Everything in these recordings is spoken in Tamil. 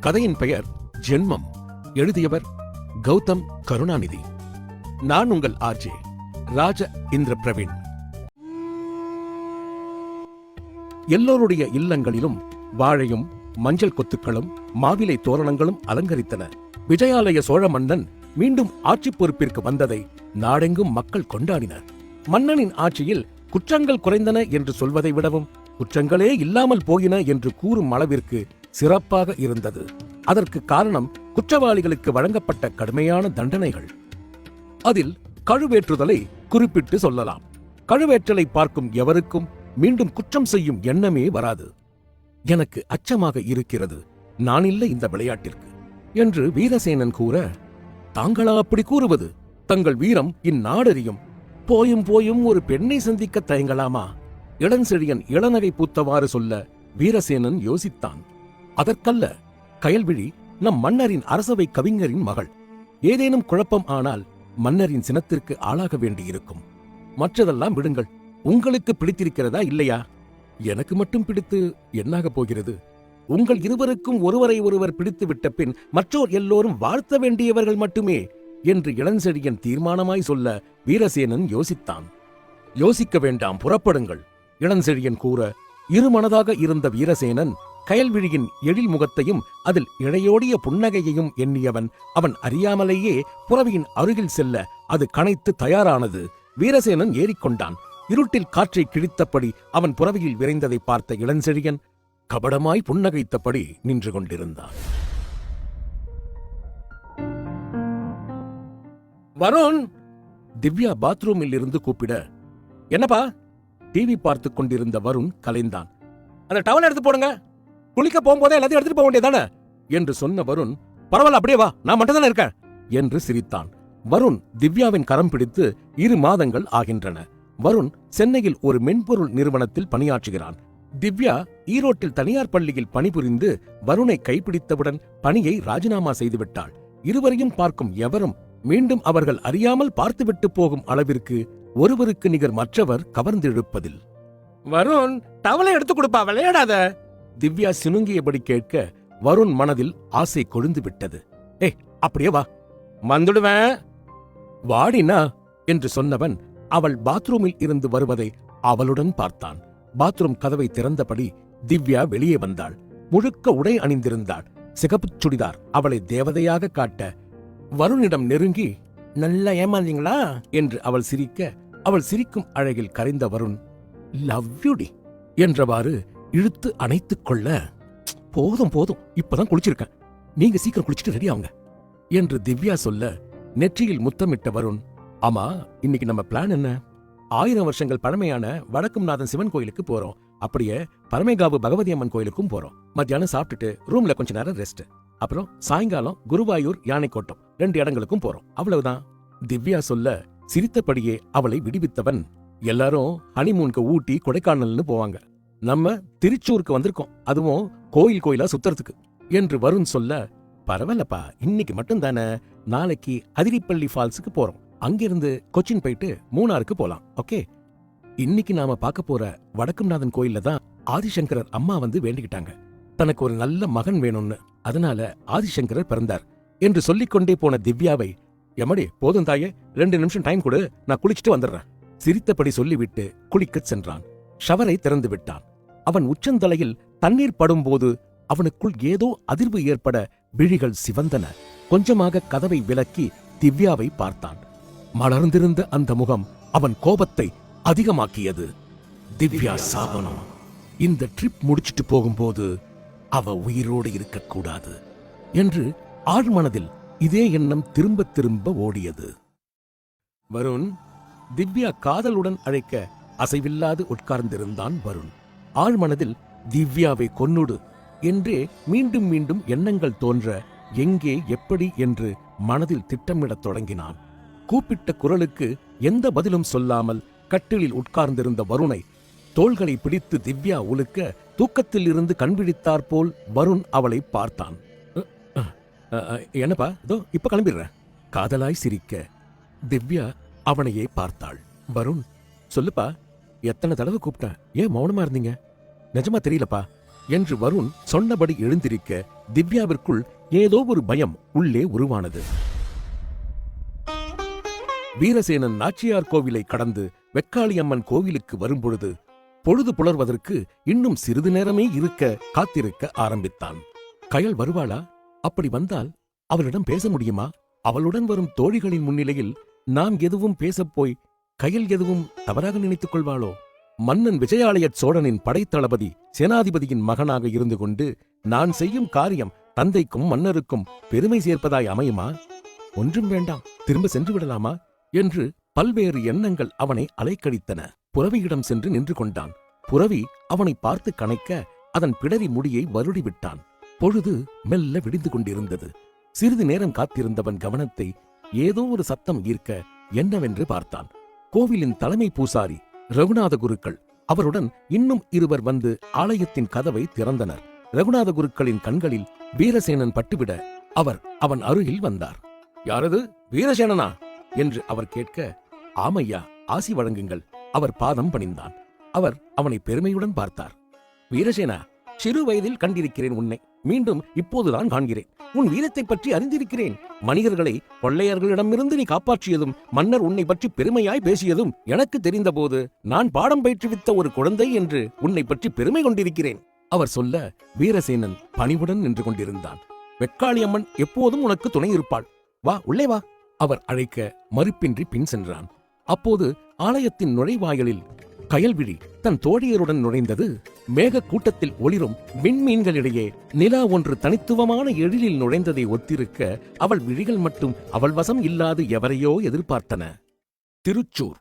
கதையின் பெயர் ஜென்மம். எழுதியவர் கௌதம் கருணாநிதி. நான் உங்கள் ஆர்ஜே ராஜ இந்திர பிரவீன். எல்லோருடைய இல்லங்களிலும் வாழையும் மஞ்சள் கொத்துக்களும் மாவிலை தோரணங்களும் அலங்கரித்தன. விஜயாலய சோழ மன்னன் மீண்டும் ஆட்சி பொறுப்பிற்கு வந்ததை நாடெங்கும் மக்கள் கொண்டாடினர். மன்னனின் ஆட்சியில் குற்றங்கள் குறைந்தன என்று சொல்வதை விடவும் குற்றங்களே இல்லாமல் போயின என்று கூறும் அளவிற்கு சிறப்பாக இருந்தது. அதற்கு காரணம் குற்றவாளிகளுக்கு வழங்கப்பட்ட கடுமையான தண்டனைகள். அதில் கழுவேற்றுதலை குறிப்பிட்டு சொல்லலாம். கழுவேற்றலை பார்க்கும் எவருக்கும் மீண்டும் குற்றம் செய்யும் எண்ணமே வராது. எனக்கு அச்சமாக இருக்கிறது, நான் இல்லை இந்த விளையாட்டிற்கு என்று வீரசேனன் கூற, தாங்களா அப்படி கூறுவது? தங்கள் வீரம் இந்நாடறியும். போயும் போயும் ஒரு பெண்ணை சந்திக்க தயங்கலாமா? இளஞ்செழியன் இளநகை பூத்தவாறு சொல்ல வீரசேனன் யோசித்தான். அதற்கல்ல, கயல்விழி நம் மன்னரின் அரசவை கவிஞரின் மகள். ஏதேனும் குழப்பம் ஆனால் மன்னரின் சினத்திற்கு ஆளாக வேண்டியிருக்கும். மற்றதெல்லாம் விடுங்கள், உங்களுக்கு பிடித்திருக்கிறதா இல்லையா? எனக்கு மட்டும் பிடித்து என்னாக போகிறது? உங்கள் இருவருக்கும் ஒருவரை ஒருவர் பிடித்து விட்ட பின் மற்றோர் எல்லோரும் வாழ்த்த வேண்டியவர்கள் மட்டுமே என்று இளஞ்செழியன் தீர்மானமாய் சொல்ல வீரசேனன் யோசித்தான். யோசிக்க வேண்டாம், புறப்படுங்கள் இளஞ்செழியன் கூற, இருமனதாக இருந்த வீரசேனன் கயல்விழியின் எழில் முகத்தையும் அதில் இழையோடிய புன்னகையையும் எண்ணியவன் அவன் அறியாமலேயே புறவியின் அருகில் செல்ல அது கனைத்து தயாரானது. வீரசேனன் ஏறிக்கொண்டான். இருட்டில் காற்றை கிழித்தபடி அவன் புறவியில் விரைந்ததை பார்த்த இளஞ்செழியன் கபடமாய் புன்னகைத்தபடி நின்று கொண்டிருந்தான். வருண்! திவ்யா பாத்ரூமில் இருந்து கூப்பிட, என்னப்பா? டிவி பார்த்து கொண்டிருந்த வருண் கலைந்தான். அந்த டவல் எடுத்து போடுங்க, குளிக்க போகும்போதே எல்லாத்தையும் எடுத்துட்டு போக வேண்டியதானே என்று சொன்ன வருண், பரவாயில்ல அப்படியே வா, நான் மட்டும் தானே இருக்கேன் என்று சிரித்தான். வருண் திவ்யாவின் கரம் பிடித்து 2 மாதங்கள் ஆகின்றன. வருண் சென்னையில் ஒரு மென்பொருள் நிறுவனத்தில் பணியாற்றுகிறான். திவ்யா ஈரோட்டில் தனியார் பள்ளியில் பணிபுரிந்து வருணை கைப்பிடித்தவுடன் பணியை ராஜினாமா செய்துவிட்டாள். இருவரையும் பார்க்கும் எவரும் மீண்டும் அவர்கள் அறியாமல் பார்த்துவிட்டு போகும் அளவிற்கு ஒருவருக்கு நிகர் மற்றவர் கவர்ந்திழுப்பதில். வருண், டவலை எடுத்து கொடுப்பா, விளையாடாத. திவ்யா சினுங்கியபடி கேட்க வருண் மனதில் ஆசை கொழுந்து விட்டது. ஏய், அப்படியே வா. வந்துடுவேன். வாடினா என்று சொன்னவன் அவள் பாத்ரூமில் இருந்து வருவதை அவளுடன் பார்த்தான். பாத்ரூம் கதவை திறந்தபடி திவ்யா வெளியே வந்தாள். முழுக்க உடை அணிந்திருந்தாள். சிகப்பு சுடிதார் அவளை தேவதையாக காட்ட, வருணிடம் நெருங்கி, நல்லா ஏமாந்தீங்களா என்று அவள் சிரிக்க, அவள் சிரிக்கும் அழகில் கரைந்த வருண், லவ் யூ டி என்றவாறு இழுத்து அணைத்துக் கொள்ள, போதும் போதும், இப்பதான் குளிச்சிருக்கேன், நீங்க சீக்கிரம் குளிச்சுட்டு ரெடி ஆகுங்க என்று திவ்யா சொல்ல நெற்றியில் முத்தமிட்ட வருண், ஆமா இன்னைக்கு நம்ம பிளான் என்ன? 1000 வருஷங்கள் பழமையான வடக்கும்நாதன் சிவன் கோயிலுக்கு போறோம். அப்படியே பரமேகாவு பகவதி அம்மன் கோயிலுக்கும் போறோம். மத்தியானம் சாப்பிட்டுட்டு ரூம்ல கொஞ்ச நேரம் ரெஸ்ட். அப்புறம் சாயங்காலம் குருவாயூர் யானைக்கோட்டம் 2 இடங்களுக்கும் போறோம். அவ்வளவுதான். திவ்யா சொல்ல சிரித்தபடியே அவளை விடுவித்தவன், எல்லாரும் ஹனிமூனுக்கு ஊட்டி கொடைக்கானல்னு போவாங்க, நம்ம திருச்சூருக்கு வந்திருக்கோம், அதுவும் கோயில் கோயிலா சுத்துறதுக்கு என்று வருண் சொல்ல, பரவாயில்லப்பா, இன்னைக்கு மட்டும் தானே, நாளைக்கு அதிரிப்பள்ளி ஃபால்ஸுக்கு போறோம், அங்கிருந்து கொச்சின் போயிட்டு மூணாருக்கு போலாம். ஓகே? இன்னைக்கு நாம பார்க்க போற வடக்கும்நாதன் கோயில்ல தான் ஆதிசங்கரர் அம்மா வந்து வேண்டிக்கிட்டாங்க, தனக்கு ஒரு நல்ல மகன் வேணும்னு. அதனால ஆதிசங்கரர் பிறந்தார் என்று சொல்லிக்கொண்டே போன திவ்யாவை, எமடி போதும் தாயே, 2 நிமிஷம் டைம் கொடு, நான் குளிச்சுட்டு வந்துடுறேன் சிரித்தபடி சொல்லிவிட்டு குளிக்கச் சென்றான். ஷவரை திறந்து விட்டான். அவன் உச்சந்தலையில் தண்ணீர் படும்போது அவனுக்குள் ஏதோ அதிர்வு ஏற்பட விழிகள் சிவந்தன. கொஞ்சமாக கதவை விலக்கி திவ்யாவை பார்த்தான். மலர்ந்திருந்த அந்த முகம் அவன் கோபத்தை அதிகமாக்கியது. திவ்யா சாபனம். இந்த ட்ரிப் முடிச்சிட்டு போகும்போது அவ உயிரோடு இருக்கக்கூடாது என்று ஆழ்மனதில் இதே எண்ணம் திரும்ப திரும்ப ஓடியது. வருண்! திவ்யா காதலுடன் அழைக்க அசைவில்லாது உட்கார்ந்திருந்தான் வருண். ஆழ்மனதில் திவ்யாவை கொன்னுடு என்றே மீண்டும் மீண்டும் எண்ணங்கள் தோன்ற, எங்கே எப்படி என்று மனதில் திட்டமிடத் தொடங்கினான். கூப்பிட்ட குரலுக்கு எந்த பதிலும் சொல்லாமல் கட்டிலில் உட்கார்ந்திருந்த வருணை தோள்களை பிடித்து திவ்யா உலுக்க, தூக்கத்தில் இருந்து கண்விழித்தாற்போல் வருண் அவளை பார்த்தான். என்னப்பா, இதோ இப்ப கிளம்பிடுற. காதலாய் சிரிக்க திவ்யா அவனையே பார்த்தாள். வருண், சொல்லுப்பா, எத்தனை தடவை கூப்பிட்டேன், ஏன் மௌனமா இருந்தீங்க? நிஜமா தெரியலப்பா, என்று வருண் சொன்னபடி எழுந்திருக்க திவ்யாவிற்குள் ஏதோ ஒரு பயம் உள்ளே உருவானது. வீரசேனன் நாச்சியார் கோவிலை கடந்து வெக்காளியம்மன் கோவிலுக்கு வரும்பொழுது பொழுது புலர்வதற்கு இன்னும் சிறிது நேரமே இருக்க காத்திருக்க ஆரம்பித்தான். கயல் வருவாளா? அப்படி வந்தால் அவளிடம் பேச முடியுமா? அவளுடன் வரும் தோழிகளின் முன்னிலையில் நாம் எதுவும் பேசப்போய் கயல் எதுவும் தவறாக நினைத்துக் கொள்வாளோ? மன்னன் விஜயாலய சோழனின் படைத்தளபதி சேனாதிபதியின் மகனாக இருந்து கொண்டு நான் செய்யும் காரியம் தந்தைக்கும் மன்னருக்கும் பெருமை சேர்ப்பதாய் அமையுமா? ஒன்றும் வேண்டாம், திரும்ப சென்று விடலாமா என்று பல்வேறு எண்ணங்கள் அவனை அலைக்கழித்தன. புரவியிடம் சென்று நின்று கொண்டான். புரவி அவனை பார்த்து கணைக்க அதன் பிடரி முடியை வருடிவிட்டான். பொழுது மெல்ல விடிந்து கொண்டிருந்தது. சிறிது நேரம் காத்திருந்தவன் கவனத்தை ஏதோ ஒரு சத்தம் ஈர்க்க என்னவென்று பார்த்தான். கோவிலின் தலைமை பூசாரி ரகுநாத குருக்கள், அவருடன் இன்னும் இருவர் வந்து ஆலயத்தின் கதவை திறந்தனர். ரகுநாத குருக்களின் கண்களில் வீரசேனன் பட்டுவிட அவர் அவன் அருகில் வந்தார். யாரது? வீரசேனனா என்று அவர் கேட்க, ஆமையா, ஆசி வழங்குங்கள். அவர் பாதம் பணிந்தான். அவர் அவனை பெருமையுடன் பார்த்தார். வீரசேனா, சிறு வயதில் கண்டிருக்கிறேன் உன்னை. மீண்டும் இப்போதுதான் காண்கிறேன். உன் வீரத்தை பற்றி அறிந்திருக்கிறேன். மனிதர்களை கொள்ளையர்களிடமிருந்து நீ காப்பாற்றியதும் மன்னர் உன்னை பற்றி பெருமையாய் பேசியதும் எனக்கு தெரிந்தபோது நான் பாடம் பயிற்றுவித்த ஒரு குழந்தை என்று உன்னை பற்றி பெருமை கொண்டிருக்கிறேன். அவர் சொல்ல வீரசேனன் பணிவுடன் நின்று கொண்டிருந்தான். வெக்காளியம்மன் எப்போதும் உனக்கு துணை இருப்பாள். வா, உள்ளே வா. அவர் அழைக்க மறுப்பின்றி பின் சென்றான். அப்போது ஆலயத்தின் நுழைவாயிலில் கயல்விழி தன் தோழியருடன் நுழைந்தது. மேக கூட்டத்தில் ஒளிரும் விண்மீன்களிடையே நிலா ஒன்று தனித்துவமான எழிலில் நுழைந்ததை ஒத்திருக்க அவள் விழிகள் மட்டும் அவள் வசம் இல்லாது எவரையோ எதிர்பார்த்தன. திருச்சூர்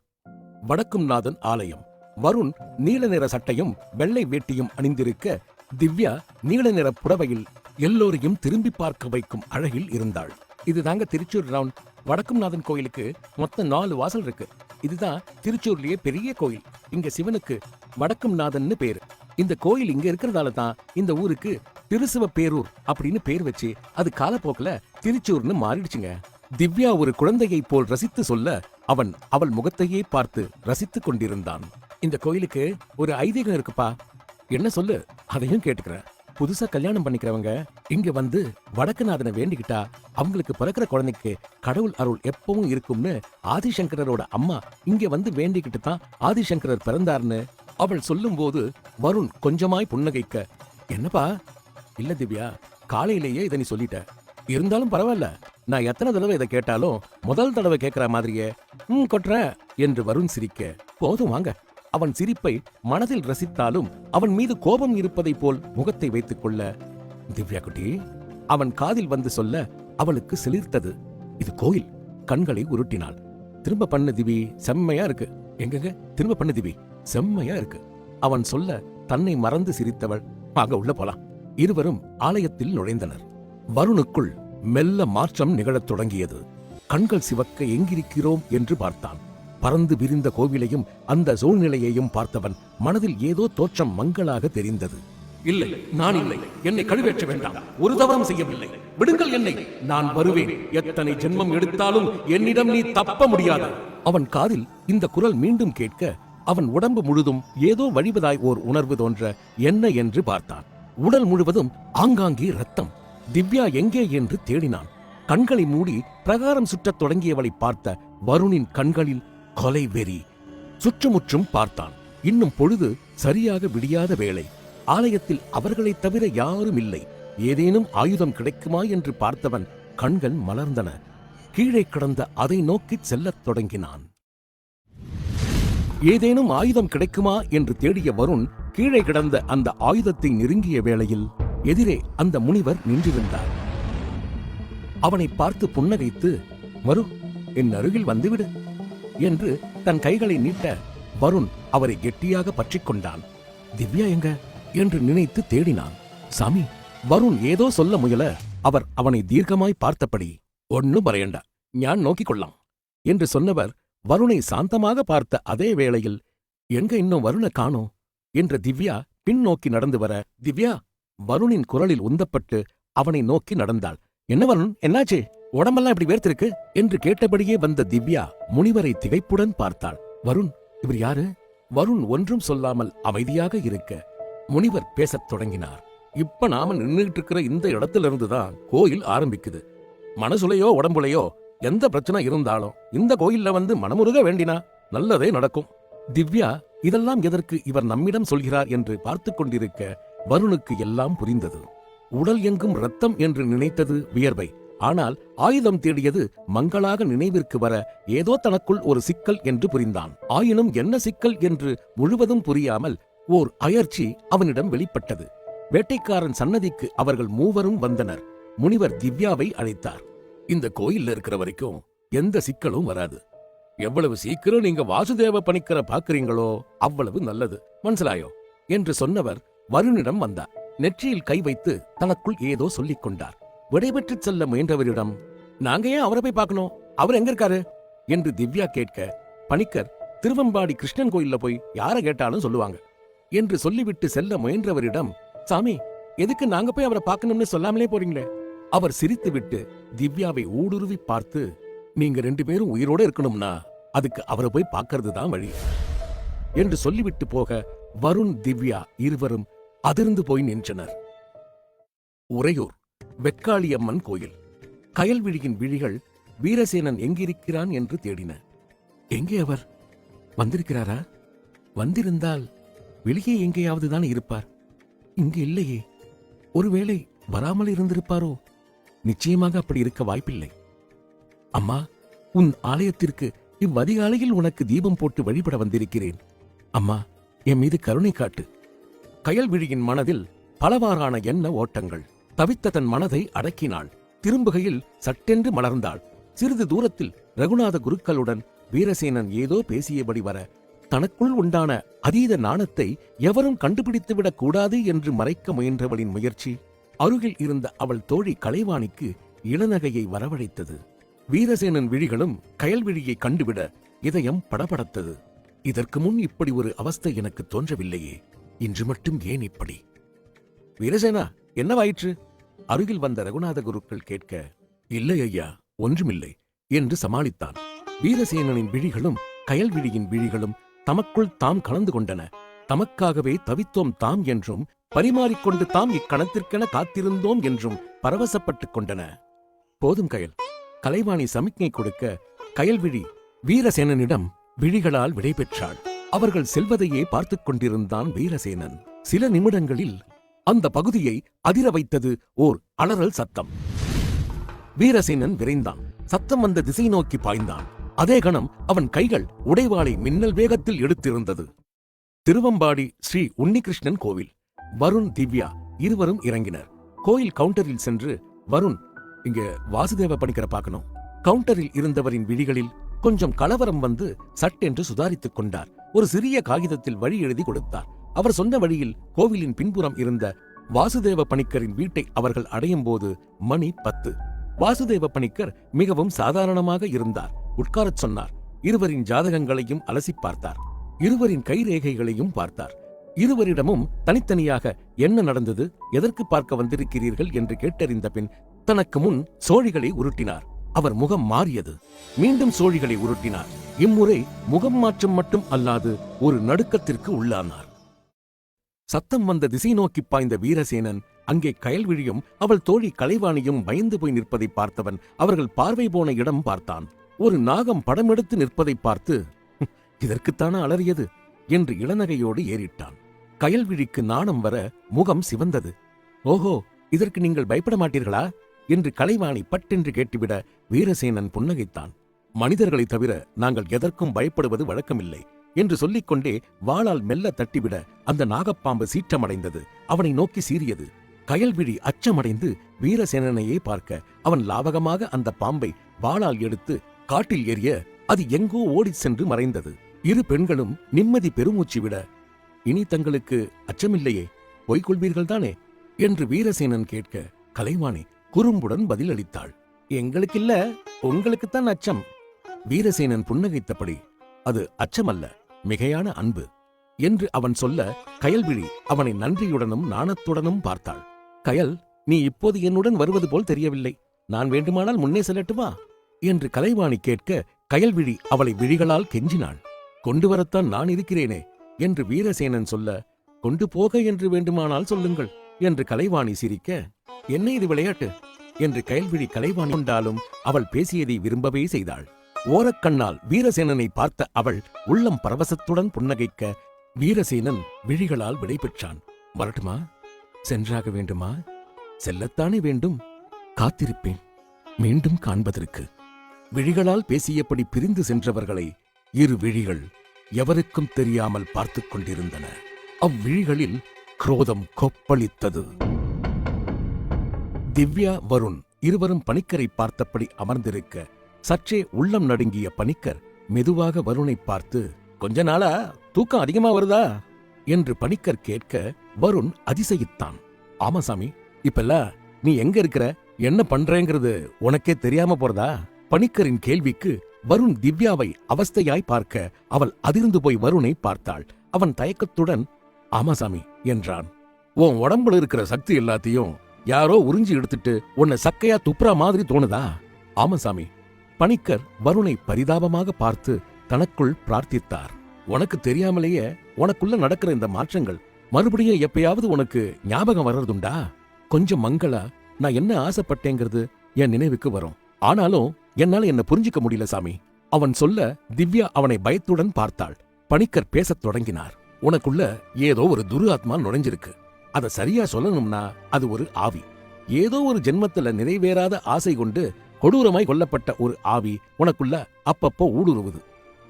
வடக்கும் நாதன் ஆலயம். வருண் நீல நிற சட்டையும் வெள்ளை வேட்டியும் அணிந்திருக்க, திவ்யா நீல நிற புடவையில் எல்லோரையும் திரும்பி பார்க்க வைக்கும் அழகில் இருந்தாள். இதுதாங்க திருச்சூர் ரவுண்ட். வடக்கும் நாதன் கோயிலுக்கு மொத்தம் 4 வாசல் இருக்கு. இதுதான் திருச்சூர்லயே பெரிய கோயில். இங்க சிவனுக்கு வடக்கும் நாதன்னு பேரு. இந்த கோயில் இங்க இருக்கிறதால தான் இந்த ஊருக்கு திருசிவப்பேரூர் அப்படின்னு பேர் வச்சு அது காலப்போக்கில திருச்சூர்னு மாறிடுச்சுங்க. திவ்யா ஒரு குழந்தையைப் போல் ரசித்து சொல்ல அவள் முகத்தையே பார்த்து ரசித்துக் கொண்டிருந்தான். இந்த கோயிலுக்கு ஒரு ஐதீகம் இருக்குப்பா. என்ன சொல்லு, அதையும் கேட்டுக்கிறேன். புதுசா கல்யாணம் பண்ணிக்கிறவங்க இங்க வந்து வடக்குநாதனை வேண்டிக்கிட்டா அவங்களுக்கு பிறக்கிற குழந்தைக்கு கடவுள் அருள் எப்பவும் இருக்கும்னு ஆதிசங்கரோட அம்மா இங்க வந்து வேண்டிக்கிட்டு தான் ஆதிசங்கரர் பிறந்தார்னு அவள் சொல்லும் போது வருண் கொஞ்சமாய் புன்னகைக்க, என்னப்பா? இல்ல திவ்யா, காலையிலேயே இதை நீ சொல்லிட்ட. இருந்தாலும் பரவாயில்ல, நான் எத்தனை தடவை இதை கேட்டாலும் முதல் தடவை கேட்கிற மாதிரியே கொட்டுற என்று வருண் சிரிக்க, போதும் வாங்க. அவன் சிரிப்பை மனதில் ரசித்தாலும் அவன் மீது கோபம் இருப்பதை போல் முகத்தை வைத்துக் கொள்ள, திவ்யா குட்டி அவன் காதில் வந்து சொல்ல அவளுக்கு சிலிர்த்தது. இது கோயில். கண்களை உருட்டினாள். திரும்ப பண்ணு திவி, செம்மையா இருக்கு. எங்கங்க? திரும்ப பண்ணு திவி, செம்மையா இருக்கு. அவன் சொல்ல தன்னை மறந்து சிரித்தவள், ஆக உள்ள போலாம். இருவரும் ஆலயத்தில் நுழைந்தனர். வருணுக்குள் மெல்ல மாற்றம் நிகழத் தொடங்கியது. கண்கள் சிவக்க எங்கிருக்கிறோம் என்று பார்த்தான். பறந்து விரிந்த கோவிலையும் அந்த சூழ்நிலையையும் பார்த்தவன் மனதில் ஏதோ தோற்றம் மங்களாக தெரிந்தது. இல்லை, நான் இல்லை, என்னை கழுவேற்ற வேண்டாம். ஒரு தவறும் செய்யவில்லை, விடுங்கள் என்னை. நான் வருவேன். எத்தனை ஜென்மம் எடுத்தாலும் என்னிடம் நீ தப்ப முடியாது. அவன் காதில் இந்த குரல் மீண்டும் கேட்க அவன் உடம்பு முழுதும் ஏதோ வழிவதாய் ஓர் உணர்வு தோன்ற என்ன என்று பார்த்தான். உடல் முழுவதும் ஆங்காங்கே ரத்தம். திவ்யா எங்கே என்று தேடினான். கண்களை மூடி பிரகாரம் சுற்றத் தொடங்கியவளை பார்த்த வருணின் கண்களில் கொலை வெறி. சுற்றுமுற்றும் பார்த்தான். இன்னும் பொழுது சரியாக விடியாத வேளை. ஆலயத்தில் அவர்களைத் தவிர யாரும் இல்லை. ஏதேனும் ஆயுதம் கிடைக்குமா என்று பார்த்தவன் கண்கள் மலர்ந்தன. கீழே கிடந்த அதை நோக்கி செல்லத் தொடங்கினான். ஏதேனும் ஆயுதம் கிடைக்குமா என்று தேடிய வருண் கீழே கிடந்த அந்த ஆயுதத்தை நெருங்கிய வேளையில் எதிரே அந்த முனிவர் நின்றிருந்தார். அவனை பார்த்து புன்னகைத்து, வரு, என் அருகில் வந்துவிடு என்று தன் கைகளை நீட்ட வருண் அவரை கெட்டியாக பற்றிக் கொண்டான். திவ்யா எங்க என்று நினைத்து தேடினான். சாமி, வருண் ஏதோ சொல்ல முயல அவர் அவனை தீர்க்கமாய் பார்த்தபடி, ஒன்னும் பரையண்டா, ஞான் நோக்கிக் கொள்ளாம் என்று சொன்னவர் வருணை சாந்தமாக பார்த்த அதே வேளையில், எங்க இன்னும் வருண காணோம் என்ற திவ்யா பின்னோக்கி நடந்து வர, திவ்யா வருணின் குரலில் உந்தப்பட்டு அவனை நோக்கி நடந்தாள். என்ன வருண், என்னாச்சு? உடம்பெல்லாம் இப்படி வேர்த்திருக்கு என்று கேட்டபடியே வந்த திவ்யா முனிவரை திகைப்புடன் பார்த்தாள். வருண், இவர் யாரு? வருண் ஒன்றும் சொல்லாமல் அமைதியாக இருக்க முனிவர் பேசத் தொடங்கினார். இப்ப நாம நின்னுகிட்டு இருக்கிற இந்த இடத்துல இருந்துதான் கோயில் ஆரம்பிக்குது. மனசுலையோ உடம்புலையோ எந்த பிரச்சனை இருந்தாலும் இந்த கோயில்ல வந்து மனமுருக வேண்டினா நல்லதே நடக்கும். திவ்யா இதெல்லாம் எதற்கு இவர் நம்மிடம் சொல்கிறார் என்று பார்த்து கொண்டிருக்க வருணுக்கு எல்லாம் புரிந்தது. உடல் எங்கும் ரத்தம் என்று நினைத்தது வியர்வை. ஆனால் ஆயுதம் தேடியது மங்களாக நினைவிற்கு வர ஏதோ தனக்குள் ஒரு சிக்கல் என்று புரிந்தான். ஆயினும் என்ன சிக்கல் என்று முழுவதும் புரியாமல் ஓர் அயர்ச்சி அவனிடம் வெளிப்பட்டது. வேட்டைக்காரன் சன்னதிக்கு அவர்கள் மூவரும் வந்தனர். முனிவர் திவ்யாவை அழைத்தார். இந்த கோயில்ல இருக்கிற வரைக்கும் எந்த சிக்கலும் வராது. எவ்வளவு சீக்கிரம் நீங்க வாசுதேவ பணிக்கரை பாக்குறீங்களோ அவ்வளவு நல்லது, மனசிலாயோ என்று சொன்னவர் வருணிடம் வந்தார். நெற்றியில் கை வைத்து தனக்குள் ஏதோ சொல்லிக் கொண்டார். விடைபெற்று செல்ல முயன்றவரிடம், நாங்க ஏன் அவரை போய் பார்க்கணும், அவர் எங்க இருக்காரு என்று திவ்யா கேட்க, பணிக்கர் திருவம்பாடி கிருஷ்ணன் கோயில்ல போய் யார கேட்டாலும் சொல்லுவாங்க என்று சொல்லிவிட்டு செல்ல முயன்றவரிடம், சாமி எதுக்கு நாங்க போய் அவரை பார்க்கணும்னு சொல்லாமலே போறீங்களே? அவர் சிரித்துவிட்டு திவ்யாவை ஊடுருவி பார்த்து, நீங்க 2 பேரும் உயிரோட இருக்கணும்னா அதுக்கு அவரை போய் பார்க்கறது தான் வழி என்று சொல்லிவிட்டு போக வருண் திவ்யா இருவரும் அதிர்ந்து போய் நின்றனர். உறையூர் வெக்காளியம்மன் கோயில். கயல்விழியின் விழிகள் வீரசேனன் எங்கிருக்கிறான் என்று தேடின. எங்கே அவர்? வந்திருக்கிறாரா? வந்திருந்தால் வெளியே எங்கேயாவது தான் இருப்பார். இங்கு இல்லையே. ஒருவேளை வராமல் இருந்திருப்பாரோ? நிச்சயமாக அப்படி இருக்க வாய்ப்பில்லை. அம்மா, உன் ஆலயத்திற்கு இவ்வதிகாலையில் உனக்கு தீபம் போட்டு வழிபட வந்திருக்கிறேன். அம்மா, என் மீது கருணை காட்டு. கயல்விழியின் மனதில் பலவாறான எண்ண ஓட்டங்கள். தவித்த தன் மனதை அடக்கினாள். திரும்புகையில் சட்டென்று மலர்ந்தாள். சிறிது தூரத்தில் ரகுநாத குருக்களுடன் வீரசேனன் ஏதோ பேசியபடி வர, தனக்குள் உண்டான அதீத நாணத்தை எவரும் கண்டுபிடித்துவிடக் கூடாது என்று மறைக்க முயன்றவளின் முயற்சி அருகில் இருந்த அவள் தோழி கலைவாணிக்கு இளநகையை வரவழைத்தது. வீரசேனன் விழிகளும் கயல்விழியை கண்டுவிட இதயம் படபடத்தது. இதற்கு முன் இப்படி ஒரு அவஸ்தை எனக்கு தோன்றவில்லையே, இன்று மட்டும் ஏன் இப்படி? வீரசேனா, என்னவாயிற்று? அருகில் வந்த ரகுநாத குருக்கள் கேட்க, இல்லை ஐயா, ஒன்றுமில்லை என்று சமாளித்தான். வீரசேனனின் விழிகளும் கயல்விழியின் விழிகளும் தமக்குள் தாம் கலந்து கொண்டன. தமக்காகவே தவித்தோம் தாம் என்றும், பரிமாறிக்கொண்டு தாம் இக்கணத்திற்கென காத்திருந்தோம் என்றும் பரவசப்பட்டுக் கொண்டன. போதும் கயல். கலைவாணி சமிக்ஞை கொடுக்க கயல்விழி வீரசேனனிடம் விழிகளால் விடைபெற்றாள். அவர்கள் செல்வதையே பார்த்துக் கொண்டிருந்தான் வீரசேனன். சில நிமிடங்களில் அந்த பகுதியை அதிர வைத்தது ஓர் அலறல் சத்தம். வீரசேனன் விரைந்தான். சத்தம் வந்த திசை நோக்கி பாய்ந்தான். அதே கணம் அவன் கைகள் உடைவாளை மின்னல் வேகத்தில் எடுத்திருந்தது. திருவம்பாடி ஸ்ரீ உன்னிகிருஷ்ணன் கோவில். வருண் திவ்யா இருவரும் இறங்கினர். கோயில் கவுண்டரில் சென்று, வருண், இங்க வாசுதேவ பணிக்கரை பார்க்கணும். கவுண்டரில் இருந்தவரின் விழிகளில் கொஞ்சம் கலவரம் வந்து சட்டென்று சுதாரித்துக் கொண்டார். ஒரு சிறிய காகிதத்தில் வழி எழுதி கொடுத்தார். அவர் சொன்ன வழியில் கோவிலின் பின்புறம் இருந்த வாசுதேவ பணிக்கரின் வீட்டை அவர்கள் அடையும் போது மணி 10. வாசுதேவ பணிக்கர் மிகவும் சாதாரணமாக இருந்தார். உட்காரச் சொன்னார். இருவரின் ஜாதகங்களையும் அலசி பார்த்தார். இருவரின் கைரேகைகளையும் பார்த்தார். இருவரிடமும் தனித்தனியாக என்ன நடந்தது, எதற்கு பார்க்க வந்திருக்கிறீர்கள் என்று கேட்டறிந்த பின் தனக்கு முன் சோழிகளை உருட்டினார். அவர் முகம் மாறியது. மீண்டும் சோழிகளை உருட்டினார். இம்முறை முகம் மாற்றம் மட்டும் அல்லாது ஒரு நடுக்கத்திற்கு உள்ளானார். சத்தம் வந்த திசை நோக்கி பாய்ந்த வீரசேனன் அங்கே கயல்விழியும் அவள் தோழி கலைவாணியும் பயந்து போய் நிற்பதை பார்த்தவன் அவர்கள் பார்வை போன இடம் பார்த்தான். ஒரு நாகம் படமெடுத்து நிற்பதை பார்த்து, இதற்குத்தான அலறியது என்று இளநகையோடு ஏறிட்டான். கயல்விழிக்கு நாணம் வர முகம் சிவந்தது. ஓஹோ, இதற்கு நீங்கள் பயப்பட மாட்டீர்களா என்று கலைவாணி பட்டென்று கேட்டுவிட வீரசேனன் புன்னகைத்தான். மனிதர்களை தவிர நாங்கள் எதற்கும் பயப்படுவது வழக்கமில்லை என்று சொல்லிக்கொண்டே வாளால் மெல்ல தட்டிவிட அந்த நாகப்பாம்பு சீற்றமடைந்தது. அவனை நோக்கி சீறியது. கயல்விழி அச்சமடைந்து வீரசேனனையே பார்க்க அவன் லாவகமாக அந்த பாம்பை வாளால் எடுத்து காட்டில் எறிய அது எங்கோ ஓடிச் சென்று மறைந்தது. இரு பெண்களும் நிம்மதி பெருமூச்சு விட, இனி தங்களுக்கு அச்சமில்லையே, பொய்கொள்வீர்கள்தானே என்று வீரசேனன் கேட்க கலைவாணி குறும்புடன் பதிலளித்தாள். எங்களுக்கில்ல, உங்களுக்குத்தான் அச்சம். வீரசேனன் புன்னகைத்தபடி, அது அச்சமல்ல, மிகையான அன்பு என்று அவன் சொல்ல கயல்விழி அவனை நன்றியுடனும் நாணத்துடனும் பார்த்தாள். கயல், நீ இப்போது என்னுடன் வருவது போல் தெரியவில்லை. நான் வேண்டுமானால் முன்னே செல்லட்டுமா என்று கலைவாணி கேட்க கயல்விழி அவளை விழிகளால் கெஞ்சினாள். கொண்டு வரத்தான் நான் இருக்கிறேனே என்று வீரசேனன் சொல்ல, கொண்டு போக என்று வேண்டுமானால் சொல்லுங்கள் என்று கலைவாணி சிரிக்க, என்ன இது விளையாட்டு என்று கயல்விழி கலைவாணி கொண்டாலும் அவள் பேசியதை விரும்பவே செய்தாள். ஓரக்கண்ணால் வீரசேனனை பார்த்த அவள் உள்ளம் பரவசத்துடன் புன்னகைக்க, வீரசேனன் விழிகளால் விடை பெற்றான். வரட்டுமா? சென்றாக வேண்டுமா? செல்லத்தானே வேண்டும். காத்திருப்பேன் மீண்டும் காண்பதற்கு. விழிகளால் பேசியபடி பிரிந்து சென்றவர்களை இரு விழிகள் எவருக்கும் தெரியாமல் பார்த்துக் கொண்டிருந்தன. அவ்விழிகளில் குரோதம் கொப்பளித்தது. திவ்யா, வருண் இருவரும் பணிக்கரை பார்த்தபடி அமர்ந்திருக்க, சற்றே உள்ளம் நடுங்கிய பணிக்கர் மெதுவாக வருணை பார்த்து, கொஞ்ச நாளா தூக்கம் அதிகமா வருதா என்று பணிக்கர் கேட்க, வருண் அதிசயித்தான். ஆமா சாமி, இப்பெல்லாம் நீ எங்க இருக்கிற, என்ன பண்றேங்கிறது உனக்கே தெரியாம போறதா? பணிக்கரின் கேள்விக்கு வருண் திவ்யாவை அவஸ்தையாய் பார்க்க, அவள் அதிர்ந்து போய் வருணை பார்த்தாள். அவன் தயக்கத்துடன் ஆமா சாமி என்றான். உன் உடம்புல இருக்கிற சக்தி எல்லாத்தையும் யாரோ உறிஞ்சி எடுத்துட்டு உன்னை சக்கையா துப்புற மாதிரி தோணுதா? ஆமா சாமி. பணிக்கர் வருணை பரிதாபமாக பார்த்து தனக்குள் பிரார்த்தித்தார். உனக்கு தெரியாமலேயே உனக்குள்ள நடக்கிற இந்த மாற்றங்கள் மறுபடியும் எப்பயாவது உனக்கு ஞாபகம் வர்றதுண்டா? கொஞ்சம் மங்களா நான் என்ன ஆசைப்பட்டேங்கிறது என் நினைவுக்கு வரும். ஆனாலும் என்னால என்ன புரிஞ்சிக்க முடியல சாமி. அவன் சொல்ல திவ்யா அவனை பயத்துடன் பார்த்தாள். பணிக்கர் பேசத் தொடங்கினார். உனக்குள்ள ஏதோ ஒரு துரு ஆத்மா நுழைஞ்சிருக்கு. அத சரியா சொல்லணும்னா அது ஒரு ஆவி. ஏதோ ஒரு ஜென்மத்துல நிறைவேறாத ஆசை கொண்டு கொடூரமாய் கொல்லப்பட்ட ஒரு ஆவி உனக்குள்ள அப்பப்போ ஊடுருவுது.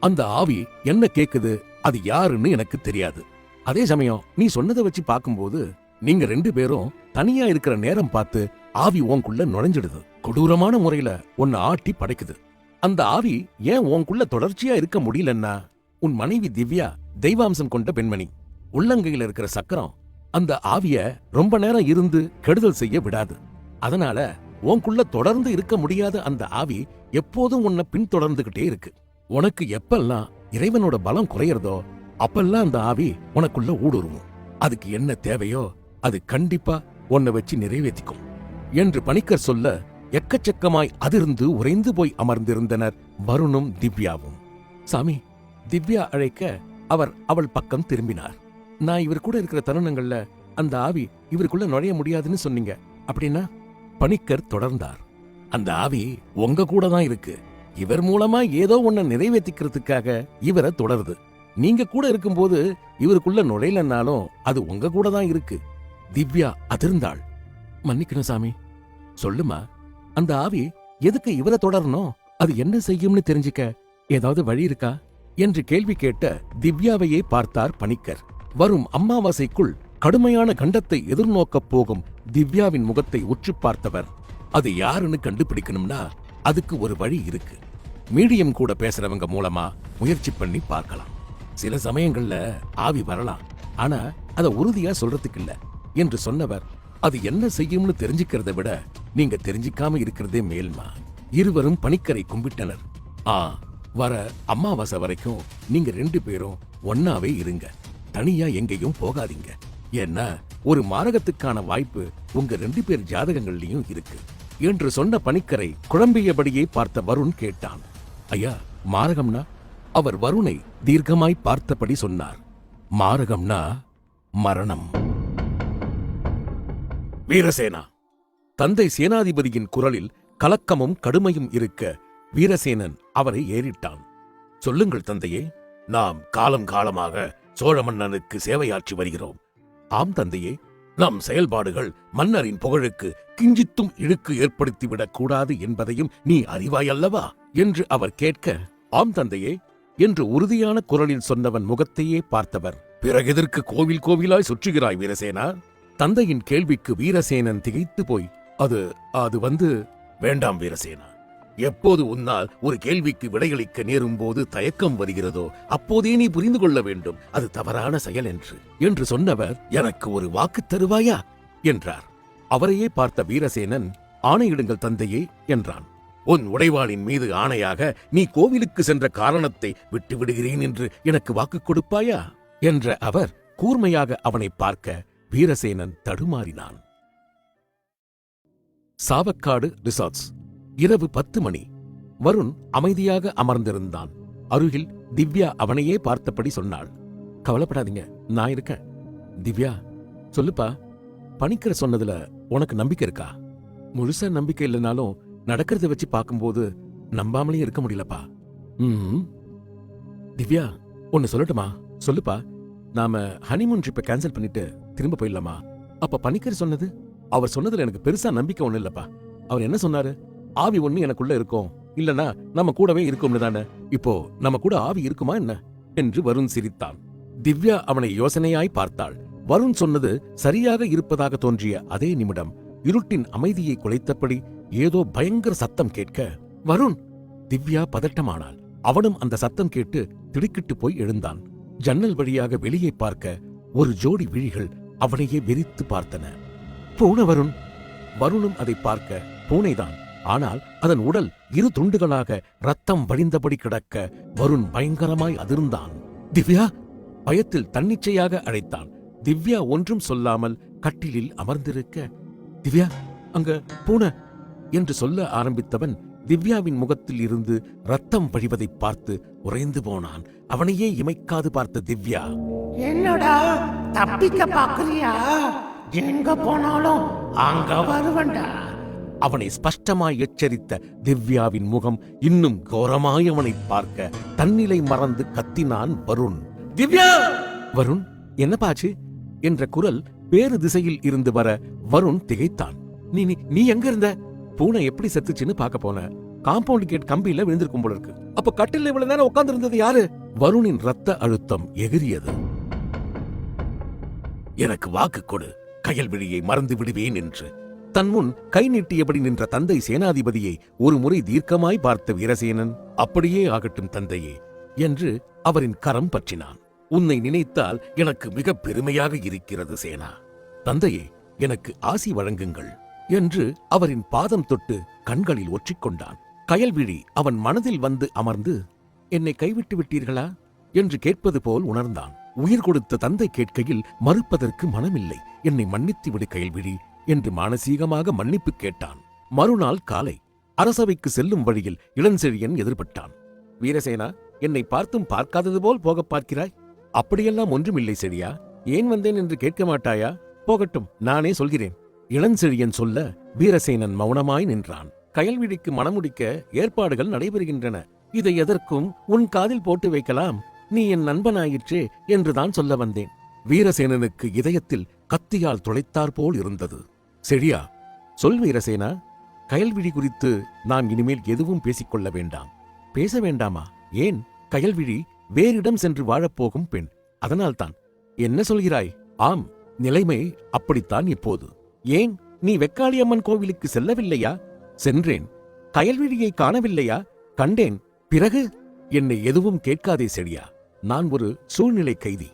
அந்த ஆவி என்ன கேக்குது, அது யாருன்னு எனக்கு தெரியாது. அதே சமயம் நீ சொன்னதை வச்சு பார்க்கும்போது நீங்க 2 பேரும் தனியா இருக்கிற நேரம் பார்த்து ஆவி உனக்குள்ள நுழைஞ்சிடுது. கொடூரமான முறையில உன்னை ஆட்டி படைக்குது. அந்த ஆவி ஏன் உனக்குள்ள தொடர்ச்சியா இருக்க முடியலன்னா, உன் மனைவி திவ்யா தெய்வாம்சம் கொண்ட பெண்மணி. உள்ளங்கையில இருக்கிற சக்கரம் அந்த ஆவிய ரொம்ப நேரம் இருந்து கெடுதல் செய்ய விடாது. அதனால உனக்குள்ள தொடர்ந்து இருக்க முடியாத அந்த ஆவி எப்போதும் உன்னை பின்தொடர்ந்துகிட்டே இருக்கு. உனக்கு எப்பெல்லாம் இறைவனோட பலம் குறையறதோ அப்பெல்லாம் அந்த ஆவி உனக்குள்ள ஊடுருவும். அதுக்கு என்ன தேவையோ அது கண்டிப்பா உன்னை வச்சு நிறைவேற்றிக்கும் என்று பணிக்கர் சொல்ல, எக்கச்சக்கமாய் அதிர்ந்து உறைந்து போய் அமர்ந்திருந்தனர் வருணும் திவ்யாவும். சாமி, திவ்யா அழைக்க அவர் அவள் பக்கம் திரும்பினார். நான் இவர் கூட இருக்கிற தருணங்கள்ல அந்த ஆவி இவருக்குள்ள நுழைய முடியாதுன்னு சொன்னீங்க, அப்படின்னா? பணிக்கர் தொடர்ந்தார். அந்த ஆவி உங்க கூட தான் இருக்கு. இவர் மூலமா ஏதோ ஒன்ன நிறைவேற்றிக்கிறதுக்காக இவரை தொடருது. நீங்க கூட இருக்கும்போது இவருக்குள்ள நுழையலன்னாலும் அது உங்க கூட தான் இருக்கு. திவ்யா அதிர்ந்தாள். மன்னிக்கணும் சாமி. சொல்லுமா, அந்த ஆவி எதுக்கு இவரை தொடரணும்? அது என்ன செய்யும்னு தெரிஞ்சுக்க ஏதாவது வழி இருக்கா என்று கேள்வி கேட்ட திவ்யாவையே பார்த்தார் பணிக்கர். வரும் அமாவாசைக்குள் கடுமையான கண்டத்தை எதிர்நோக்கப் போகும் திவ்யாவின் முகத்தை உற்று பார்த்தவர், அது யாருன்னு கண்டுபிடிக்கணும்னா அதுக்கு ஒரு வழி இருக்கு. மீடியம் கூட பேசுறவங்க மூலமா முயற்சி பண்ணி பார்க்கலாம். சில சமயங்கள்ல ஆவி வரலாம், ஆனா அத உறுதியா சொல்றதுக்கு இல்ல என்று சொன்னவர், அது என்ன செய்யும்னு தெரிஞ்சுக்கிறத விட நீங்க தெரிஞ்சிக்காம இருக்கிறதே மேல்மா. இருவரும் பணிக்கரை கும்பிட்டனர். வர அமாவாசை வரைக்கும் நீங்க 2 பேரும் ஒன்னாவே இருங்க. தனியா எங்கேயும் போகாதீங்க. ஏன்னா ஒரு மாரகத்துக்கான வாய்ப்பு உங்க 2 பேர் ஜாதகங்கள்லயும் இருக்கு என்று சொன்ன பணிக்கரை குழம்பியபடியே பார்த்த வருண் கேட்டான். ஐயா, மாரகம்னா? அவர் வருணை தீர்க்கமாய் பார்த்தபடி சொன்னார். மாரகம்னா மரணம். வீரசேனா. தந்தை சேனாதிபதியின் குரலில் கலக்கமும் கடுமையும் இருக்க வீரசேனன் அவரை ஏறிட்டான். சொல்லுங்கள் தந்தையே. நாம் காலம் காலமாக சோழ மன்னனுக்கு சேவையாற்றி வருகிறோம். ஆம் தந்தையே. நம் செயல்பாடுகள் மன்னரின் புகழுக்கு கிஞ்சித்தும் இழுக்கு ஏற்படுத்திவிடக் கூடாது என்பதையும் நீ அறிவாயல்லவா என்று அவர் கேட்க, ஆம் தந்தையே என்று உறுதியான குரலில் சொன்னவன் முகத்தையே பார்த்தவர், பிறகெதற்கு கோவில் கோவிலாய் சுற்றுகிறாய் வீரசேனா? தந்தையின் கேள்விக்கு வீரசேனன் திகைத்து போய், அது வேண்டாம் வீரசேனா. எப்போது உன்னால் ஒரு கேள்விக்கு விடையளிக்க நேரும் போது தயக்கம் வருகிறதோ அப்போதே நீ புரிந்து கொள்ள வேண்டும் அது தவறான செயல் என்று சொன்னவர், எனக்கு ஒரு வாக்கு தருவாயா என்றார். அவரையே பார்த்த வீரசேனன், ஆணையிடுங்கள் தந்தையே என்றான். உன் உடைவாளின் மீது ஆணையாக நீ கோவிலுக்கு சென்ற காரணத்தை விட்டு விடுகிறேன் என்று எனக்கு வாக்கு கொடுப்பாயா என்ற அவர் கூர்மையாக அவனை பார்க்க வீரசேனன் தடுமாறினான். சாவக்காடு ரிசார்ட்ஸ். இரவு 10 மணி. வருண் அமைதியாக அமர்ந்திருந்தான். அருகில் திவ்யா அவனையே பார்த்தபடி சொன்னாள், கவலைப்படாதீங்க, நான் இருக்கேன். திவ்யா, சொல்லுப்பா, பணிக்கர் சொன்னதுல உனக்கு நம்பிக்கை இருக்கா? முழுசா நம்பிக்கை இல்லைனாலும் நடக்கிறத வச்சு பார்க்கும்போது நம்பாமலே இருக்க முடியலப்பா. திவ்யா, ஒன்னு சொல்லட்டுமா? சொல்லுப்பா. நாம ஹனிமூன் ட்ரிப்பை கேன்சல் பண்ணிட்டு திரும்ப போயிடலாமா? அப்ப பணிக்கர் சொன்னது, அவர் சொன்னதுல எனக்கு பெருசா நம்பிக்கை ஒண்ணு இல்லப்பா. அவர் என்ன சொன்னாரு? ஆவி ஒண்ணு எனக்குள்ள இருக்கும், இல்லனா நம்ம கூடவே இருக்கும்னு தானே. இப்போ நம்ம கூட ஆவி இருக்குமா என்ன என்று வருண் சிரித்தான். திவ்யா அவனை யோசனையாய் பார்த்தாள். வருண் சொன்னது சரியாக இருப்பதாக தோன்றிய அதே நிமிடம் இருட்டின் அமைதியை குலைத்தபடி ஏதோ பயங்கர சத்தம் கேட்க, வருண்! திவ்யா பதட்டமானாள். அவனும் அந்த சத்தம் கேட்டு திடுக்கிட்டு போய் எழுந்தான். ஜன்னல் வழியாக வெளியே பார்க்க ஒரு ஜோடி விழிகள் அவனையே வெறித்து பார்த்தன. பூனை வருண்! வருணும் அதை பார்க்க பூனைதான். ஆனால் அதன் உடல் இரு துண்டுகளாக ரத்தம் வழிந்தபடி கிடக்க வருண் பயங்கரமாய் அதிர்ந்தான். திவ்யா! பயத்தில் தன்னிச்சையாக அழைத்தான். திவ்யா ஒன்றும் சொல்லாமல் கட்டிலில் அமர்ந்திருக்க, திவ்யா, அங்க பூனை என்று சொல்ல ஆரம்பித்தவன் திவ்யாவின் முகத்தில் இருந்து ரத்தம் வழிவதை பார்த்து உறைந்து போனான். அவனையே இமைக்காது பார்த்த திவ்யா, என்னடா தப்பிக்க பாக்குறியா? எங்க போனாலும் அங்க வருவண்டா. அவனை ஸ்பஷ்டமாய் எச்சரித்த திவ்யாவின் முகம் இன்னும் கோரமாய் அவனை பார்க்க தன்னிலை மறந்து கத்தினான் வருண். திவ்யா! வருண், என்ன பாச்சு என்ற குரல் வேறு திசையில் இருந்து வர வருண் திகைத்தான். நீ நீ நீ எங்க இருந்த? பூனை எப்படி செத்துச்சுன்னு பார்க்க போன. காம்பவுண்ட் கேட் கம்பியில விழுந்திருக்கும் போல இருக்கு. அப்ப கட்டில இவ்வளவு நேரம் உட்கார்ந்து இருந்தது யாரு? வருணின் ரத்த அழுத்தம் எகிரியது. எனக்கு வாக்கு கொடு, கயல்விழியை மறந்து விடுவேன் என்று. தன் முன் கை நீட்டியபடி நின்ற தந்தை சேனாதிபதியை ஒரு முறை தீர்க்கமாய் பார்த்த வீரசேனன், அப்படியே ஆகட்டும் தந்தையே என்று அவரின் கரம் பற்றினான். உன்னை நினைத்தால் எனக்கு மிக பெருமையாக இருக்கிறது சேனா. தந்தையே, எனக்கு ஆசி வழங்குங்கள் என்று அவரின் பாதம் தொட்டு கண்களில் ஒற்றிக்கொண்டான். கயல்விழி அவன் மனதில் வந்து அமர்ந்து, என்னை கைவிட்டு விட்டீர்களா என்று கேட்பது போல் உணர்ந்தான். உயிர் கொடுத்த தந்தை கேட்கையில் மறுப்பதற்கு மனமில்லை. என்னை மன்னித்து விடு கயல்விழி என்று மானசீகமாக மன்னிப்பு கேட்டான். மறுநாள் காலை அரசவைக்கு செல்லும் வழியில் இளஞ்செழியன் எதிர்பட்டான். வீரசேனா, என்னை பார்த்தும் பார்க்காதது போல் போக பார்க்கிறாய்? அப்படியெல்லாம் ஒன்றுமில்லை செழியா. ஏன் வந்தேன் என்று கேட்க மாட்டாயா? போகட்டும், நானே சொல்கிறேன். இளஞ்செழியன் சொல்ல வீரசேனன் மௌனமாய் நின்றான். கயல்விழிக்கு மணமுடிக்க ஏற்பாடுகள் நடைபெறுகின்றன. இதை எதற்கும் உன் காதில் போட்டு வைக்கலாம். நீ என் நண்பனாயிற்றே என்றுதான் சொல்ல வந்தேன். வீரசேனனுக்கு இதயத்தில் கத்தியால் துளைத்தார் போல் இருந்தது. செழியா, சொல் வீரசேனா, கயல்விழி குறித்து நாம் இனிமேல் எதுவும் பேசிக்கொள்ள வேண்டாம். பேச வேண்டாமா? ஏன்? கயல்விழி வேறிடம் சென்று வாழப்போகும் பெண். அதனால்தான். என்ன சொல்கிறாய்? ஆம், நிலைமை அப்படித்தான் இப்போது. ஏன், நீ வெக்காளியம்மன் கோவிலுக்கு செல்லவில்லையா? சென்றேன். கயல்விழியை காணவில்லையா? கண்டேன். பிறகு? என்னை எதுவும் கேட்காதே செழியா. நான் ஒரு சூழ்நிலை கைதி.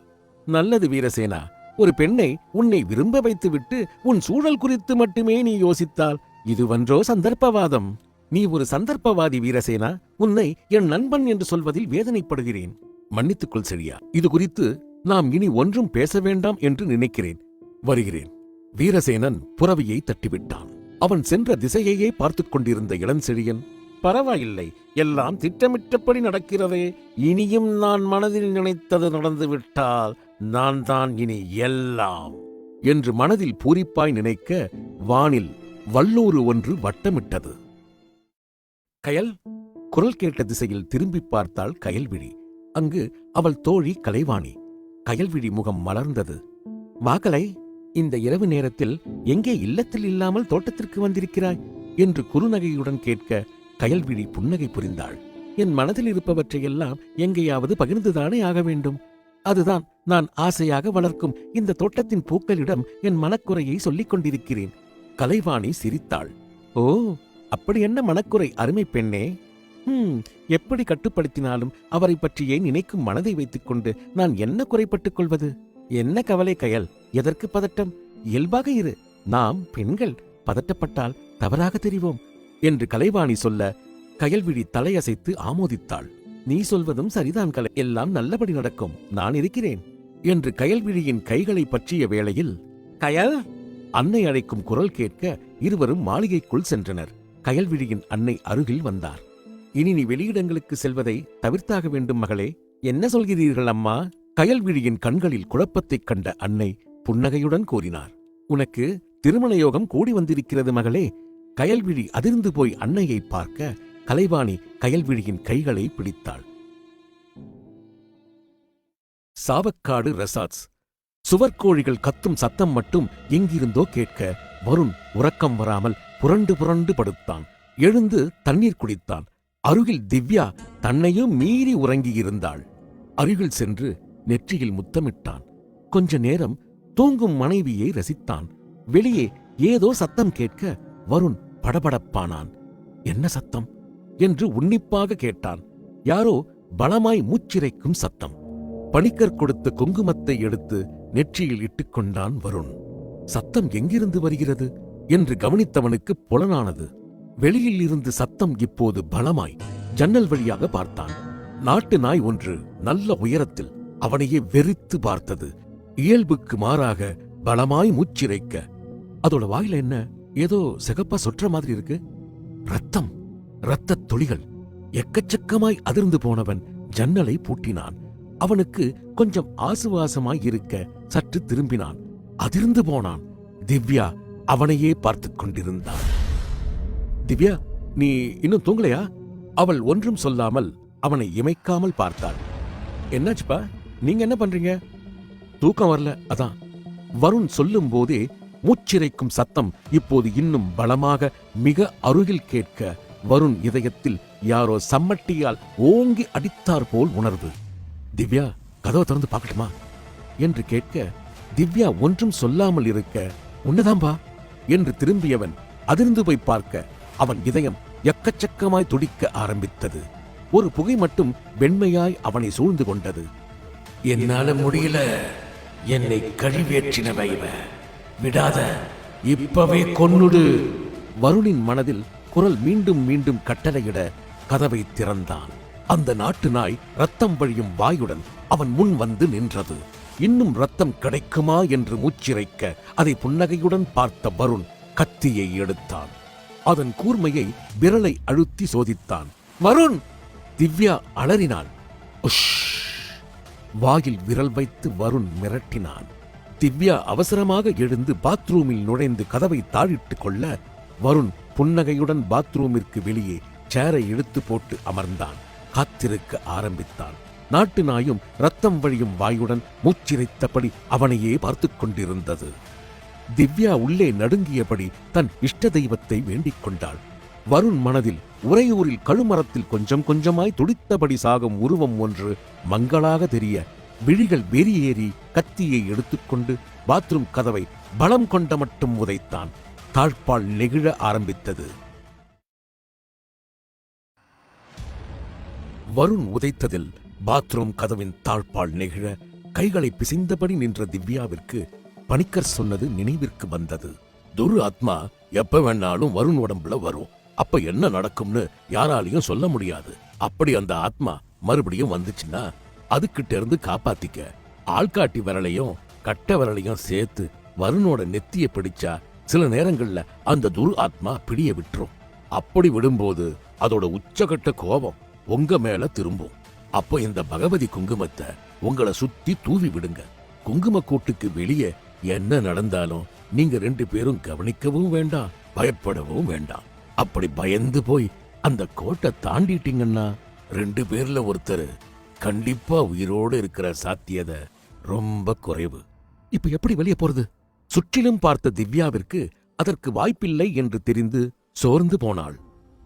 நல்லது வீரசேனா. ஒரு பெண்ணை உன்னை விரும்ப வைத்துவிட்டு உன் சூழல் குறித்து மட்டுமே நீ யோசித்தால் இதுவன்றோ சந்தர்ப்பவாதம்? நீ ஒரு சந்தர்ப்பவாதி வீரசேனா. உன்னை என் நண்பன் என்று சொல்வதில் வேதனைப்படுகிறேன். மன்னித்துக்கொள் செழியா. இது குறித்து நாம் இனி ஒன்றும் பேச வேண்டாம் என்று நினைக்கிறேன். வருகிறேன். வீரசேனன் புறவியை தட்டிவிட்டான். அவன் சென்ற திசையையே பார்த்துக் கொண்டிருந்த இளஞ்செழியன், பரவாயில்லை, எல்லாம் திட்டமிட்டபடி நடக்கிறதே. இனியும் நான் மனதில் நினைத்தது நடந்துவிட்டால் நான் தான் இனி எல்லாம் என்று மனதில் பூரிப்பாய் நினைக்க வானில் வல்லூறு ஒன்று வட்டமிட்டது. கயல்! குரல் கேட்ட திசையில் திரும்பி பார்த்தாள் கயல்விழி. அங்கு அவள் தோழி கலைவாணி. கயல்விழி முகம் மலர்ந்தது. வா கலை, இந்த இரவு நேரத்தில் எங்கே இல்லத்தில் இல்லாமல் தோட்டத்திற்கு வந்திருக்கிறாய் என்று குறுநகையுடன் கேட்க கயல்விழி புன்னகை புரிந்தாள். என் மனதில் இருப்பவற்றையெல்லாம் எங்கேயாவது பகிர்ந்துதானே ஆக வேண்டும். அதுதான் நான் ஆசையாக வளர்க்கும் இந்த தோட்டத்தின் பூக்களிடம் என் மனக்குறையை சொல்லிக் கொண்டிருக்கிறேன். கலைவாணி சிரித்தாள். ஓ, அப்படி என்ன மனக்குறை அருமை பெண்ணே? எப்படி கட்டுப்படுத்தினாலும் அவரை பற்றியே நினைக்கும் மனதை வைத்துக் கொண்டு நான் என்ன குறைப்பட்டுக் கொள்வது? என்ன கவலை கயல், எதற்கு பதட்டம்? இயல்பாக இரு. நாம் பெண்கள் பதட்டப்பட்டால் தவறாக தெரிவோம் என்று கலைவாணி சொல்ல கயல்விழி தலையசைத்து ஆமோதித்தாள். நீ சொல்வதும் சரிதான் கலை, எல்லாம் நல்லபடி நடக்கும், நான் இருக்கிறேன் என்று கயல்விழியின் கைகளை பற்றிய வேளையில் கயல் அன்னை அழைக்கும் குரல் கேட்க இருவரும் மாளிகைக்குள் சென்றனர். கயல்விழியின் அன்னை அருகில் வந்தார். இனி நீ வெளியிடங்களுக்கு செல்வதை தவிர்த்தாக வேண்டும் மகளே. என்ன சொல்கிறீர்கள் அம்மா? கயல்விழியின் கண்களில் குழப்பத்தைக் கண்ட அன்னை புன்னகையுடன் கூறினார். உனக்கு திருமண யோகம் கூடி வந்திருக்கிறது மகளே. கயல்விழி அதிர்ந்து போய் அன்னையை பார்க்க கலைவாணி கயல்விழியின் கைகளை பிடித்தாள். சாவக்காடு ரெசார்ட்ஸ். சுவர்கோழிகள் கத்தும் சத்தம் மட்டும் எங்கிருந்தோ கேட்க வருண் உறக்கம் வராமல் புரண்டு புரண்டு படுத்தான். எழுந்து தண்ணீர் குடித்தான். அருகில் திவ்யா தன்னையும் மீறி உறங்கியிருந்தாள். அருகில் சென்று நெற்றியில் முத்தமிட்டான். கொஞ்ச நேரம் தூங்கும் மனைவியை ரசித்தான். வெளியே ஏதோ சத்தம் கேட்க வருண் படபடப்பானான். என்ன சத்தம் என்று உன்னிப்பாக கேட்டான். யாரோ பலமாய் மூச்சிரைக்கும் சத்தம். பணிக்கர் கொடுத்த குங்குமத்தை எடுத்து நெற்றியில் இட்டுக்கொண்டான் வருண். சத்தம் எங்கிருந்து வருகிறது என்று கவனித்தவனுக்கு புலனானது. வெளியில் இருந்து சத்தம் இப்போது பலமாய் ஜன்னல் வழியாக பார்த்தான். நாட்டு நாய் ஒன்று நல்ல உயரத்தில் அவனையே வெறித்து பார்த்தது. இயல்புக்கு மாறாக பலமாய் மூச்சிரைக்க அதோட வாயில என்ன ஏதோ சிகப்பா சொற்ற மாதிரி இருக்கு. ரத்தம், இரத்தத் துளிகள். எக்கச்சக்கமாய் அதிர்ந்து போனவன் ஜன்னலை பூட்டினான். அவனுக்கு கொஞ்சம் ஆசுவாசமாய் இருக்க சற்று திரும்பினான். அதிர்ந்து போனான். திவ்யா அவனையே பார்த்துக் கொண்டிருந்தான். திவ்யா, நீ இன்னும் தூங்கலையா? அவள் ஒன்றும் சொல்லாமல் அவனை இமைக்காமல் பார்த்தாள். என்னாச்சுப்பா, நீங்க என்ன பண்றீங்க? தூக்கம் வரல, அதான். வருண் சொல்லும் போதே மூச்சிரைக்கும் சத்தம் இப்போது இன்னும் பலமாக மிக அருகில் கேட்க வருண் இதயத்தில் யாரோ சம்மட்டியால் ஓங்கி அடித்தார் போல் உணர்வு. திவ்யா, கதவை திறந்து பார்க்கட்டுமா என்று கேட்க திவ்யா ஒன்றும் சொல்லாமல் இருக்க, உன்னதாம்பா என்று திரும்பியவன் அதிர்ந்து போய் பார்க்க அவன் இதயம் எக்கச்சக்கமாய் துடிக்க ஆரம்பித்தது. ஒரு புகை மட்டும் வெண்மையாய் அவனை சூழ்ந்து கொண்டது. என்னால முடியல, என்னை கழிவேற்றினவை விடாத, இப்பவே கொன்னுடு. வருணின் மனதில் குரல் மீண்டும் மீண்டும் கட்டளையிட கதவை திறந்தான். அந்த நாட்டு நாய் ரத்தம் வழியும் வாயுடன் அவன் முன் வந்து நின்றது. இன்னும் ரத்தம் கிடைக்குமா என்று மூச்சிரைக்க அதை புன்னகையுடன் பார்த்த வருண் கத்தியை எடுத்தான். அதன் கூர்மையை விரலை அழுத்தி சோதித்தான். வருண்! திவ்யா அலறினாள். உஷ்! வாயில் விரல் வைத்து வருண் மிரட்டினான். திவ்யா அவசரமாக எழுந்து பாத்ரூமில் நுழைந்து கதவை தாழிட்டுக் கொள்ள வருண் புன்னகையுடன் பாத்ரூமிற்கு வெளியே சேரை இழுத்து போட்டு அமர்ந்தான். காத்திருக்க ஆரம்பித்தான். நாட்டு நாயும் ரத்தம் வழியும் வாயுடன் மூச்சிரைத்தபடி அவனையே பார்த்துக் கொண்டிருந்தது. திவ்யா உள்ளே நடுங்கியபடி தன் இஷ்ட தெய்வத்தை வேண்டிக் கொண்டாள். வருண் மனதில் உறையூரில் கழுமரத்தில் கொஞ்சம் கொஞ்சமாய் துடித்தபடி சாகும் உருவம் ஒன்று மங்களாக தெரிய விழிகள் வெறியேறி கத்தியை எடுத்துக்கொண்டு பாத்ரூம் கதவை பலம் கொண்ட மட்டும் உதைத்தான். தாழ்பால் நெகிழ ஆரம்பித்தது. வருண் உதைத்ததில் பாத்ரூம் கதவின் தாழ்பால் நெகிழ கைகளை பிசைந்தபடி நின்ற திவ்யாவிற்கு பணிக்கர் சொன்னது நினைவிற்கு வந்தது. துரு ஆத்மா எப்ப வேணாலும் வருண் உடம்புல வரும். அப்ப என்ன நடக்கும்னு யாராலையும் சொல்ல முடியாது. அப்படி அந்த ஆத்மா மறுபடியும் வந்துச்சுன்னா அதுகிட்ட இருந்து காப்பாத்திக்க ஆள்காட்டி விரலையும் கட்ட விரலையும் சேர்த்து வருணோட நெத்திய பிடிச்சா சில நேரங்கள்ல அந்த துரு ஆத்மா பிடிய விட்டுரும். அப்படி விடும்போது அதோட உச்சகட்ட கோபம் உங்க மேல திரும்பும். அப்போ இந்த பகவதி குங்குமத்தை உங்களை சுத்தி தூவி விடுங்க. குங்கும கூட்டுக்கு வெளியே என்ன நடந்தாலும் நீங்க 2 பேரும் கவனிக்கவும் வேண்டாம், பயப்படவும் வேண்டாம். அப்படி பயந்து போய் அந்த கோட்டை தாண்டிட்டீங்கன்னா 2 பேர்ல ஒருத்தர் கண்டிப்பா உயிரோடு இருக்கிற சாத்தியதை ரொம்ப குறைவு. இப்ப எப்படி வெளியே போறது? சுற்றிலும் பார்த்த திவ்யாவிற்கு அதற்கு வாய்ப்பில்லை என்று தெரிந்து சோர்ந்து போனாள்.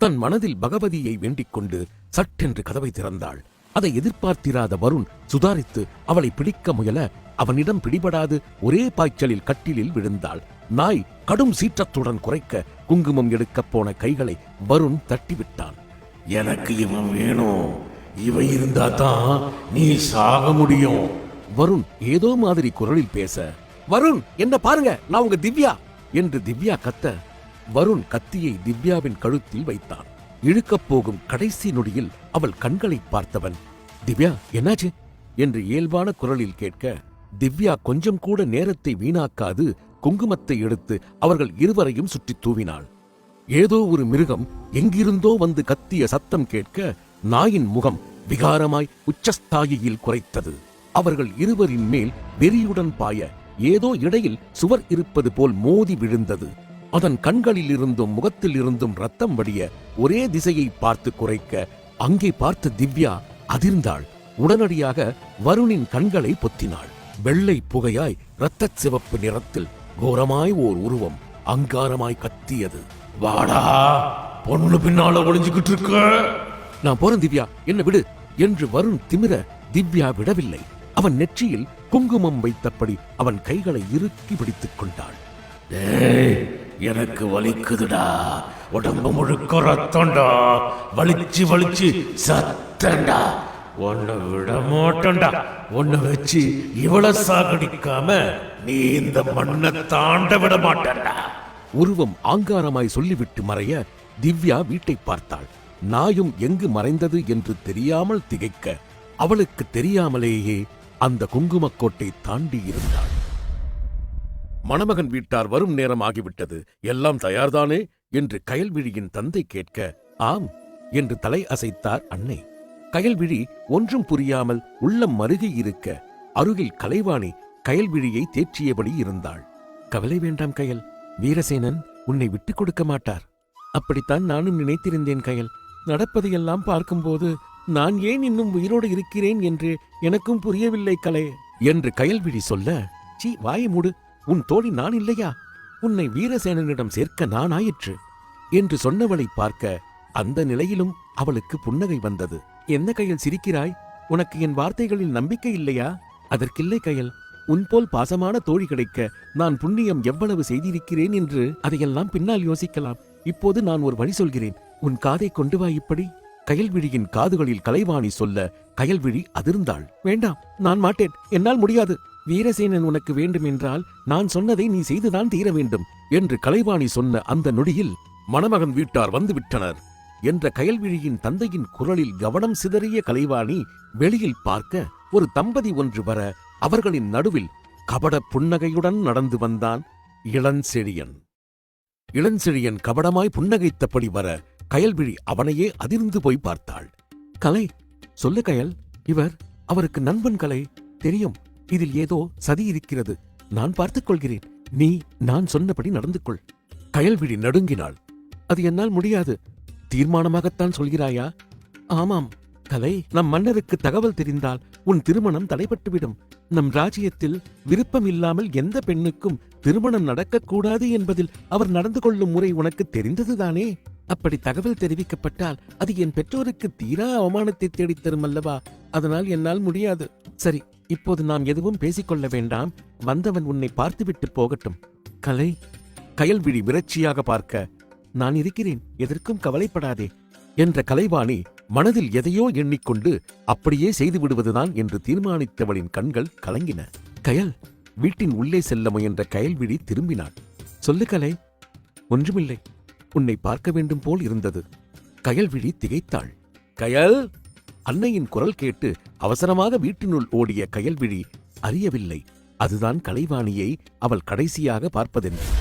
தன் மனதில் பகவதியை வேண்டிக் கொண்டு சட்டென்று கதவை திறந்தாள். அதை எதிர்பார்த்திராத வருண் சுதாரித்து அவளை பிடிக்க முயல அவனிடம் பிடிபடாது ஒரே பாய்ச்சலில் கட்டிலில் விழுந்தாள். நாய் கடும் சீற்றத்துடன் குறைக்க குங்குமம் எடுக்கப் போன கைகளை வருண் தட்டிவிட்டான். எனக்கு இவன் வேணும், இவன் இருந்தா தான் நீ சாக முடியும். வருண் ஏதோ மாதிரி குரலில் பேச, வருண் என்ன பாருங்க, நான் உங்க திவ்யா என்று திவ்யா கத்த வருண் கத்தியை திவ்யாவின் கழுத்தில் வைத்தான். இழுக்கப் போகும் கடைசி நொடியில் அவள் கண்களை பார்த்தவன், திவ்யா என்னாச்சு என்று இயல்பான குரலில் கேட்க திவ்யா கொஞ்சம் கூட நேரத்தை வீணாக்காது குங்குமத்தை எடுத்து அவர்கள் இருவரையும் சுற்றி தூவினாள். ஏதோ ஒரு மிருகம் எங்கிருந்தோ வந்து கத்திய சத்தம் கேட்க நாயின் முகம் விகாரமாய் உச்சஸ்தாயியில் குறைத்தது. அவர்கள் இருவரின் மேல் வெறியுடன் பாய ஏதோ இடையில் சுவர் இருப்பது போல் மோதி விழுந்தது. அதன் கண்களில் இருந்தும் முகத்தில் இருந்தும் ரத்தம் வடிய ஒரே திசையை பார்த்து குறைக்க அங்கே பார்த்த திவ்யா அதிர்ந்தாள். உடனடியாக வருணின் கண்களை பொத்தினாள். வெள்ளை புகையாய் இரத்தச் சிவப்பு நிறத்தில் கோரமாய் ஓர் உருவம் அங்காரமாய் கத்தியது. வாடா, பொண்ணு பின்னால ஒளிஞ்சுக்கிட்டு இருக்க. நான் போறேன் திவ்யா, என்ன விடு என்று வருண் திமிர திவ்யா விடவில்லை. அவன் நெற்றியில் குங்குமம் வைத்தபடி அவன் கைகளை இறுக்கி பிடித்துக் கொண்டாள். டேய், எனக்கு வலிக்குதுடா, உடம்பு முழுக்க ரத்தம்டா, வலிச்சு வலிச்சு சத்தண்டா, உன்னை விட மாட்டேன்டா, உன்னை வச்சு இவள சாகடிக்காம நீ இந்த மண்ணை தாண்ட விட மாட்டேன்டா. உருவம் ஆங்காரமாய் சொல்லிவிட்டு மறைய திவ்யா வீட்டை பார்த்தாள். நாயும் எங்கு மறைந்தது என்று தெரியாமல் திகைக்க அவளுக்கு தெரியாமலேயே அந்த குங்குமக்கோட்டை தாண்டி இருந்தாள். மணமகன் வீட்டார் வரும் நேரம் ஆகிவிட்டது, எல்லாம் தயார்தானே என்று கயல்விழியின் தந்தை கேட்க ஆம் என்று தலை அசைத்தார் அன்னை. கயல்விழி ஒன்றும் புரியாமல் உள்ளம் மருகி இருக்க அருகில் கலைவாணி கயல்விழியை தேற்றியபடி இருந்தாள். கவலை வேண்டாம் கயல், வீரசேனன் உன்னை விட்டுக் கொடுக்க மாட்டார். அப்படித்தான் நானும் நினைத்திருந்தேன் கயல். நடப்பதையெல்லாம் பார்க்கும்போது நான் ஏன் இன்னும் உயிரோடு இருக்கிறேன் என்று எனக்கும் புரியவில்லை கலை என்று கயல்விழி சொல்ல, சீ வாயை மூடு, உன் தோழி நான் இல்லையா? உன்னை வீரசேனனிடம் சேர்க்க நான் ஆயிற்று என்று சொன்னவளை பார்க்க அந்த நிலையிலும் அவளுக்கு புன்னகை வந்தது. என்ன கயல் சிரிக்கிறாய்? உனக்கு என் வார்த்தைகளில் நம்பிக்கை இல்லையா? அதற்கில்லை கயல், உன்போல் பாசமான தோழி கிடைக்க நான் புண்ணியம் எவ்வளவு செய்திருக்கிறேன் என்று அதையெல்லாம் பின்னால் யோசிக்கலாம். இப்போது நான் ஒரு வழி சொல்கிறேன், உன் காதை கொண்டு வா. இப்படி கயல்விழியின் காதுகளில் கலைவாணி சொல்ல கயல்விழி அதிர்ந்தாள். வேண்டாம், நான் மாட்டேன், என்னால் முடியாது. வீரசேனன் உனக்கு வேண்டும் என்றால் நான் சொன்னதை நீ செய்துதான் தீர வேண்டும் என்று கலைவாணி சொன்ன அந்த நொடியில் மணமகன் வீட்டார் வந்துவிட்டனர் என்ற கயல்விழியின் தந்தையின் குரலில் கவனம் சிதறிய கலைவாணி வெளியில் பார்க்க ஒரு தம்பதி ஒன்று வர அவர்களின் நடுவில் கபட புன்னகையுடன் நடந்து வந்தான் இளஞ்செழியன். இளஞ்செழியன் கபடமாய் புன்னகைத்தபடி வர கயல்விழி அவனையே அதிர்ந்து போய் பார்த்தாள். கலை, சொல்லு கயல், இவர் அவருக்கு நண்பன் கலை. தெரியும், இதில் ஏதோ சதி இருக்கிறது. நான் பார்த்துக் கொள்கிறேன், நீ நான் சொன்னபடி நடந்து கொள். கயல்விழி நடுங்கினாள். அது என்னால் முடியாது. தீர்மானமாகத்தான் சொல்கிறாயா? ஆமாம் கலை, நம் மன்னருக்கு தகவல் தெரிந்தால் உன் திருமணம் தடைபட்டுவிடும். நம் ராஜ்யத்தில் விருப்பம் இல்லாமல் எந்த பெண்ணுக்கும் திருமணம் நடக்கக்கூடாது என்பதில் அவர் நடந்து கொள்ளும் முறை உனக்கு தெரிந்ததுதானே? அப்படி தகவல் தெரிவிக்கப்பட்டால் அது என் பெற்றோருக்கு தீரா அவமானத்தை தேடித்தரும் அல்லவா? அதனால் என்னால் முடியாது. சரி, இப்போது நாம் எதுவும் பேசிக்கொள்ள வேண்டாம். வந்தவன் உன்னை பார்த்துவிட்டு போகட்டும். கலை, கயல்விழி விரட்சியாக பார்க்க, நான் இருக்கிறேன், எதற்கும் கவலைப்படாதே என்ற கலைவாணி மனதில் எதையோ எண்ணிக்கொண்டு அப்படியே செய்து விடுவதுதான் என்று தீர்மானித்தவளின் கண்கள் கலங்கின. கயல், வீட்டின் உள்ளே செல்ல முயன்ற கயல்விழி திரும்பினாள். சொல்லு கலை. ஒன்றுமில்லை, உன்னை பார்க்க வேண்டும் போல் இருந்தது. கயல்விழி திகைத்தாள். கயல்! அன்னையின் குரல் கேட்டு அவசரமாக வீட்டினுள் ஓடிய கயல்விழி அறியவில்லை அதுதான் கலைவாணியை அவள் கடைசியாக பார்ப்பதென்று.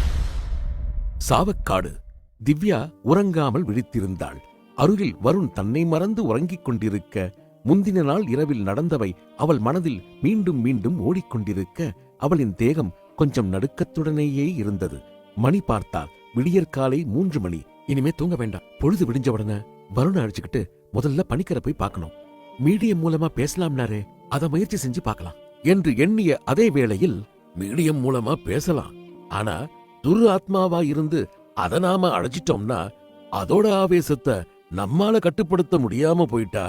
சாவக்காடு. திவ்யா உறங்காமல் விழித்திருந்தாள். அருகில் வருண் தன்னை மறந்து உறங்கிக் கொண்டிருக்க, முந்தின நாள் இரவில் நடந்தவை அவள் மனதில் மீண்டும் மீண்டும் ஓடிக்கொண்டிருக்க, அவளின் தேகம் கொஞ்சம் நடுக்கத்துடனேயே இருந்தது. மணி பார்த்தால் விடியற்காலை 3 மணி. இனிமே தூங்க வேண்டாம். பொழுது விடிஞ்ச உடனே வருண அழைச்சுக்கிட்டு முதல்ல பணிக்கரை போய் பார்க்கணும். மீடியம் மூலமா பேசலாம்னாரே, அதை முயற்சி செஞ்சு பார்க்கலாம் என்று எண்ணிய அதே வேளையில், மீடியம் மூலமா பேசலாம், ஆனா துரு ஆத்மாவா இருந்து அதை நாம அழைச்சிட்டோம்னா அதோட ஆவேசத்தை நம்மால கட்டுப்படுத்த முடியாம போயிட்டா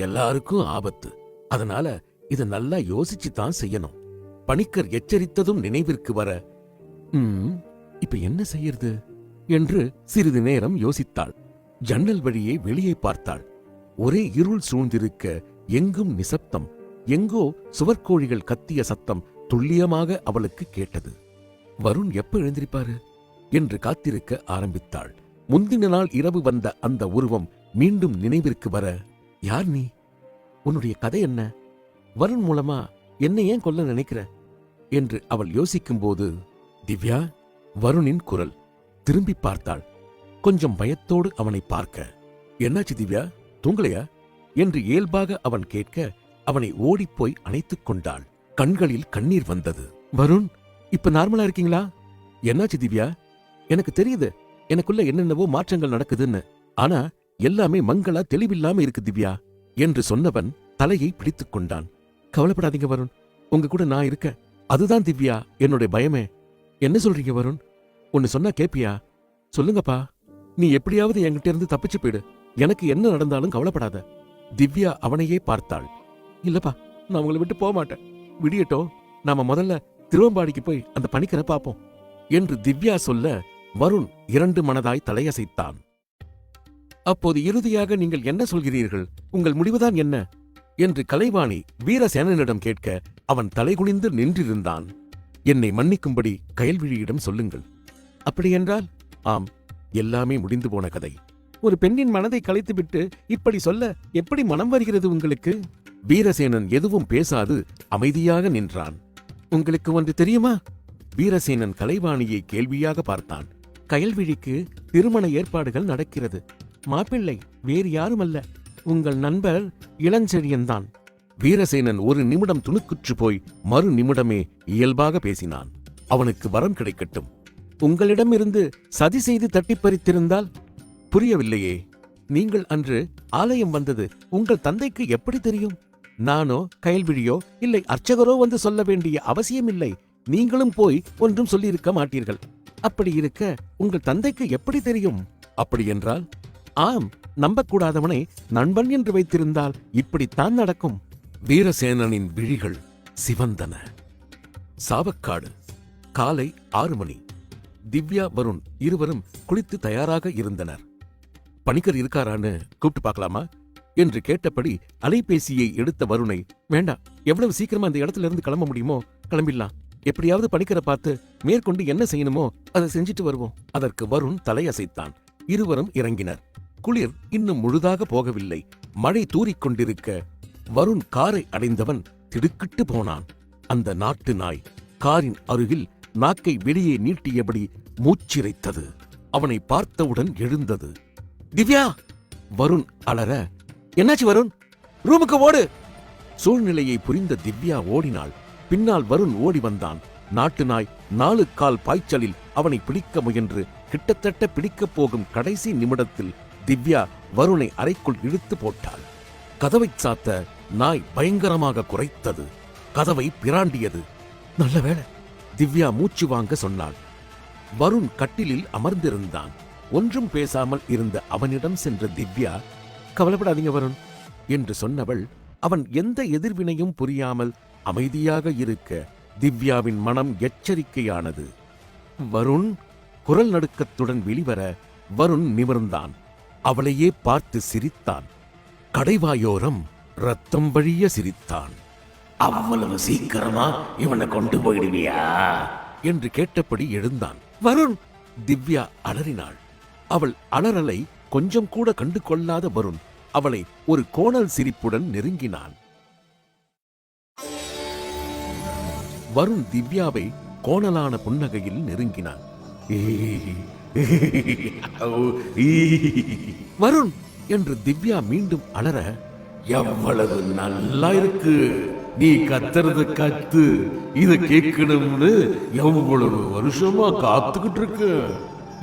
எல்லாருக்கும் ஆபத்து. அதனால இதை நல்லா யோசிச்சு தான் செய்யணும். பணிக்கர் எச்சரித்ததும் நினைவிற்கு வர, இப்ப என்ன செய்யறது என்று சிறிது நேரம் யோசித்தாள். ஜன்னல் வழியே வெளியே பார்த்தாள். ஒரே இருள் சூழ்ந்திருக்க, எங்கும் நிசப்தம். எங்கோ சுவர்கோழிகள் கத்திய சத்தம் துல்லியமாக அவளுக்கு கேட்டது. வருண் எப்ப எழுந்திருப்பாரு என்று காத்திருக்க ஆரம்பித்தாள். முந்தின நாள் இரவு வந்த அந்த உருவம் மீண்டும் நினைவிற்கு வர, யார் நீ? உன்னுடைய கதை என்ன? வருண் மூலமா என்ன ஏன் கொல்ல நினைக்கிற என்று அவள் யோசிக்கும்போது, திவ்யா! வருணின் குரல். திரும்பி பார்த்தாள். கொஞ்சம் பயத்தோடு அவனை பார்க்க, என்னாச்சு திவ்யா, தூங்கலையா என்று இயல்பாக அவன் கேட்க, அவனை ஓடிப்போய் அணைத்துக் கொண்டாள். கண்களில் கண்ணீர் வந்தது. வருண் இப்ப நார்மலா இருக்கீங்களா? என்னாச்சு திவ்யா? எனக்கு தெரியுது எனக்குள்ள என்னென்னவோ மாற்றங்கள் நடக்குதுன்னு. ஆனா எல்லாமே மங்களா தெளிவில்லாம இருக்கு திவ்யா என்று சொன்னவன் தலையை பிடித்துக் கொண்டான். கவலைப்படாதீங்க வருண், உங்க கூட நான் இருக்க. அதுதான் திவ்யா என்னுடைய பயமே. என்ன சொல்றீங்க வருண்? ஒன்னு சொன்னா கேப்பியா? சொல்லுங்கப்பா. நீ எப்படியாவது என்கிட்ட இருந்து தப்பிச்சு போயிடு. எனக்கு என்ன நடந்தாலும் கவலைப்படாத. திவ்யா அவனையே பார்த்தாள். இல்லப்பா, நான் உங்களை விட்டு போக மாட்டேன். விடியட்டும், நாம முதல்ல திருவம்பாடிக்கு போய் அந்த பணிக்கரை பாப்போம் என்று திவ்யா சொல்ல வருண் இரண்டு மனதாய் தலையசைத்தான். அப்போது இறுதியாக நீங்கள் என்ன சொல்கிறீர்கள்? உங்கள் முடிவுதான் என்ன என்று கலைவாணி வீரசேனனிடம் கேட்க அவன் தலைகுனிந்து நின்றிருந்தான். என்னை மன்னிக்கும்படி கயல்விழியிடம் சொல்லுங்கள். அப்படியென்றால்? ஆம், எல்லாமே முடிந்து போன கதை. ஒரு பெண்ணின் மனதை கலைத்துவிட்டு இப்படி சொல்ல எப்படி மனம் வருகிறது உங்களுக்கு? வீரசேனன் எதுவும் பேசாது அமைதியாக நின்றான். உங்களுக்கு ஒன்று தெரியுமா? வீரசேனன் கலைவாணியை கேள்வியாக பார்த்தான். கயல்விழிக்கு திருமண ஏற்பாடுகள் நடக்கிறது. மாப்பிள்ளை வேறு யாருமல்ல, உங்கள் நண்பர் இளஞ்செழியன்தான். வீரசேனன் ஒரு நிமிடம் துணுக்குற்று போய் மறு நிமிடமே இயல்பாக பேசினான். அவனுக்கு வரம் கிடைக்கட்டும். உங்களிடமிருந்து சதி செய்து தட்டிப்பறித்திருந்தால்? புரியவில்லையே. நீங்கள் அன்று ஆலயம் வந்தது உங்கள் தந்தைக்கு எப்படி தெரியும்? நானோ கயல்விழியோ இல்லை அர்ச்சகரோ வந்து சொல்ல வேண்டிய அவசியமில்லை. நீங்களும் போய் ஒன்றும் சொல்லியிருக்க மாட்டீர்கள். அப்படி இருக்க உங்கள் தந்தைக்கு எப்படி தெரியும்? அப்படியென்றால்? ஆம், நம்பக்கூடாதவனை நண்பன் என்று வைத்திருந்தால் இப்படித்தான் நடக்கும். வீரசேனனின் விழிகள் சிவந்தன. சாவக்காடு. காலை 6 மணி. திவ்யா வருண் இருவரும் குளித்து தயாராக இருந்தனர். பணிக்கர் இருக்காரான்னு கூப்பிட்டு பார்க்கலாமா என்று கேட்டபடி அலைபேசியை எடுத்த வருணை, வேண்டாம், எவ்வளவு சீக்கிரமா அந்த இடத்துல இருந்து கிளம்ப முடியுமோ கிளம்பிடலாம். எப்படியாவது பணிக்கரை பார்த்து மேற்கொண்டு என்ன செய்யணுமோ அதை செஞ்சுட்டு வருவோம். அதற்கு வருண் தலையசைத்தான். இருவரும் இறங்கினர். குளிர் இன்னும் முழுதாக போகவில்லை. மழை தூறிக்கொண்டிருக்க வருண் காரை அடைந்தவன் திடுக்கிட்டு போனான். அந்த நாட்டு நாய் காரின் அருகில் நாக்கை வெளியே நீட்டியபடி மூச்சிரைத்தது. அவனை பார்த்தவுடன் எழுந்தது. திவ்யா! வருண் அலற, என்னாச்சு வருண்? ரூமுக்கு ஓடு! சூழ்நிலையை புரிந்த திவ்யா ஓடினாள். பின்னால் வருண் ஓடி வந்தான். நாட்டு நாய் 4 கால் பாய்ச்சலில் அவனை பிடிக்க முயன்று கிட்டத்தட்ட பிடிக்கப் போகும் கடைசி நிமிடத்தில் திவ்யா வருணை அறைக்குள் இழுத்து போட்டாள். கதவை சாத்த நாய் பயங்கரமாக குரைத்தது. கதவை பிராண்டியது. நல்ல வேளை, திவ்யா மூச்சு வாங்க சொன்னாள். வருண் கட்டிலில் அமர்ந்திருந்தான். ஒன்றும் பேசாமல் இருந்த அவனிடம் சென்ற திவ்யா, கவலைப்படாதீங்க வருண் என்று சொன்னவள் அவன் எந்த எதிர்வினையும் புரியாமல் அமைதியாக இருக்க திவ்யாவின் மனம் எச்சரிக்கையானது. வருண்! குரல் நடுக்கத்துடன் வெளிவர வருண் நிமிர்ந்தான். அவளையே பார்த்து சிரித்தான். கடைவாயோரம் ரத்தம் வழிய சிரித்தான். அவ்வளவு சீக்கிரமா இவனை கொண்டு போயிடுவியா என்று கேட்டபடி எழுந்தான். வருண்! திவ்யா அலறினாள். அவள் அலறலை கொஞ்சம் கூட கண்டு கொள்ளாத வருண் அவளை ஒரு கோணல் சிரிப்புடன் நெருங்கினான். வருண் திவ்யாவை கோணலான புன்னகையில் நெருங்கினான். வருண் என்று திவ்யா மீண்டும் அலற, எவ்வளவு நல்லா இருக்கு, நீ கத்துறது கத்து, இத கேட்கணும்னு எவ்வளவு வருஷமா காத்துக்கிட்டு இருக்கு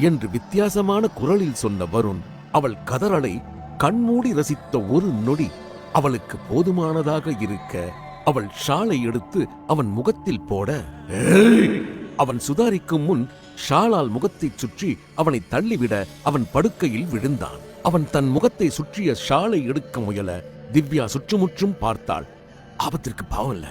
என்று வித்தியாசமான குரலில் சொன்ன வருண் அவள் கதறலை கண்மூடி ரசித்த ஒரு நொடி அவளுக்கு போதுமானதாக இருக்க அவள் ஷாலை எடுத்து அவன் முகத்தில் போட, அவன் சுதாரிக்கும் முன் ஷாலால் முகத்தை சுற்றி அவனை தள்ளிவிட அவன் படுக்கையில் விழுந்தான். அவன் தன் முகத்தை சுற்றிய ஷாலை எடுக்க முயல திவ்யா சுற்றுமுற்றும் பார்த்தாள். ஆபத்திற்கு பாவல்ல,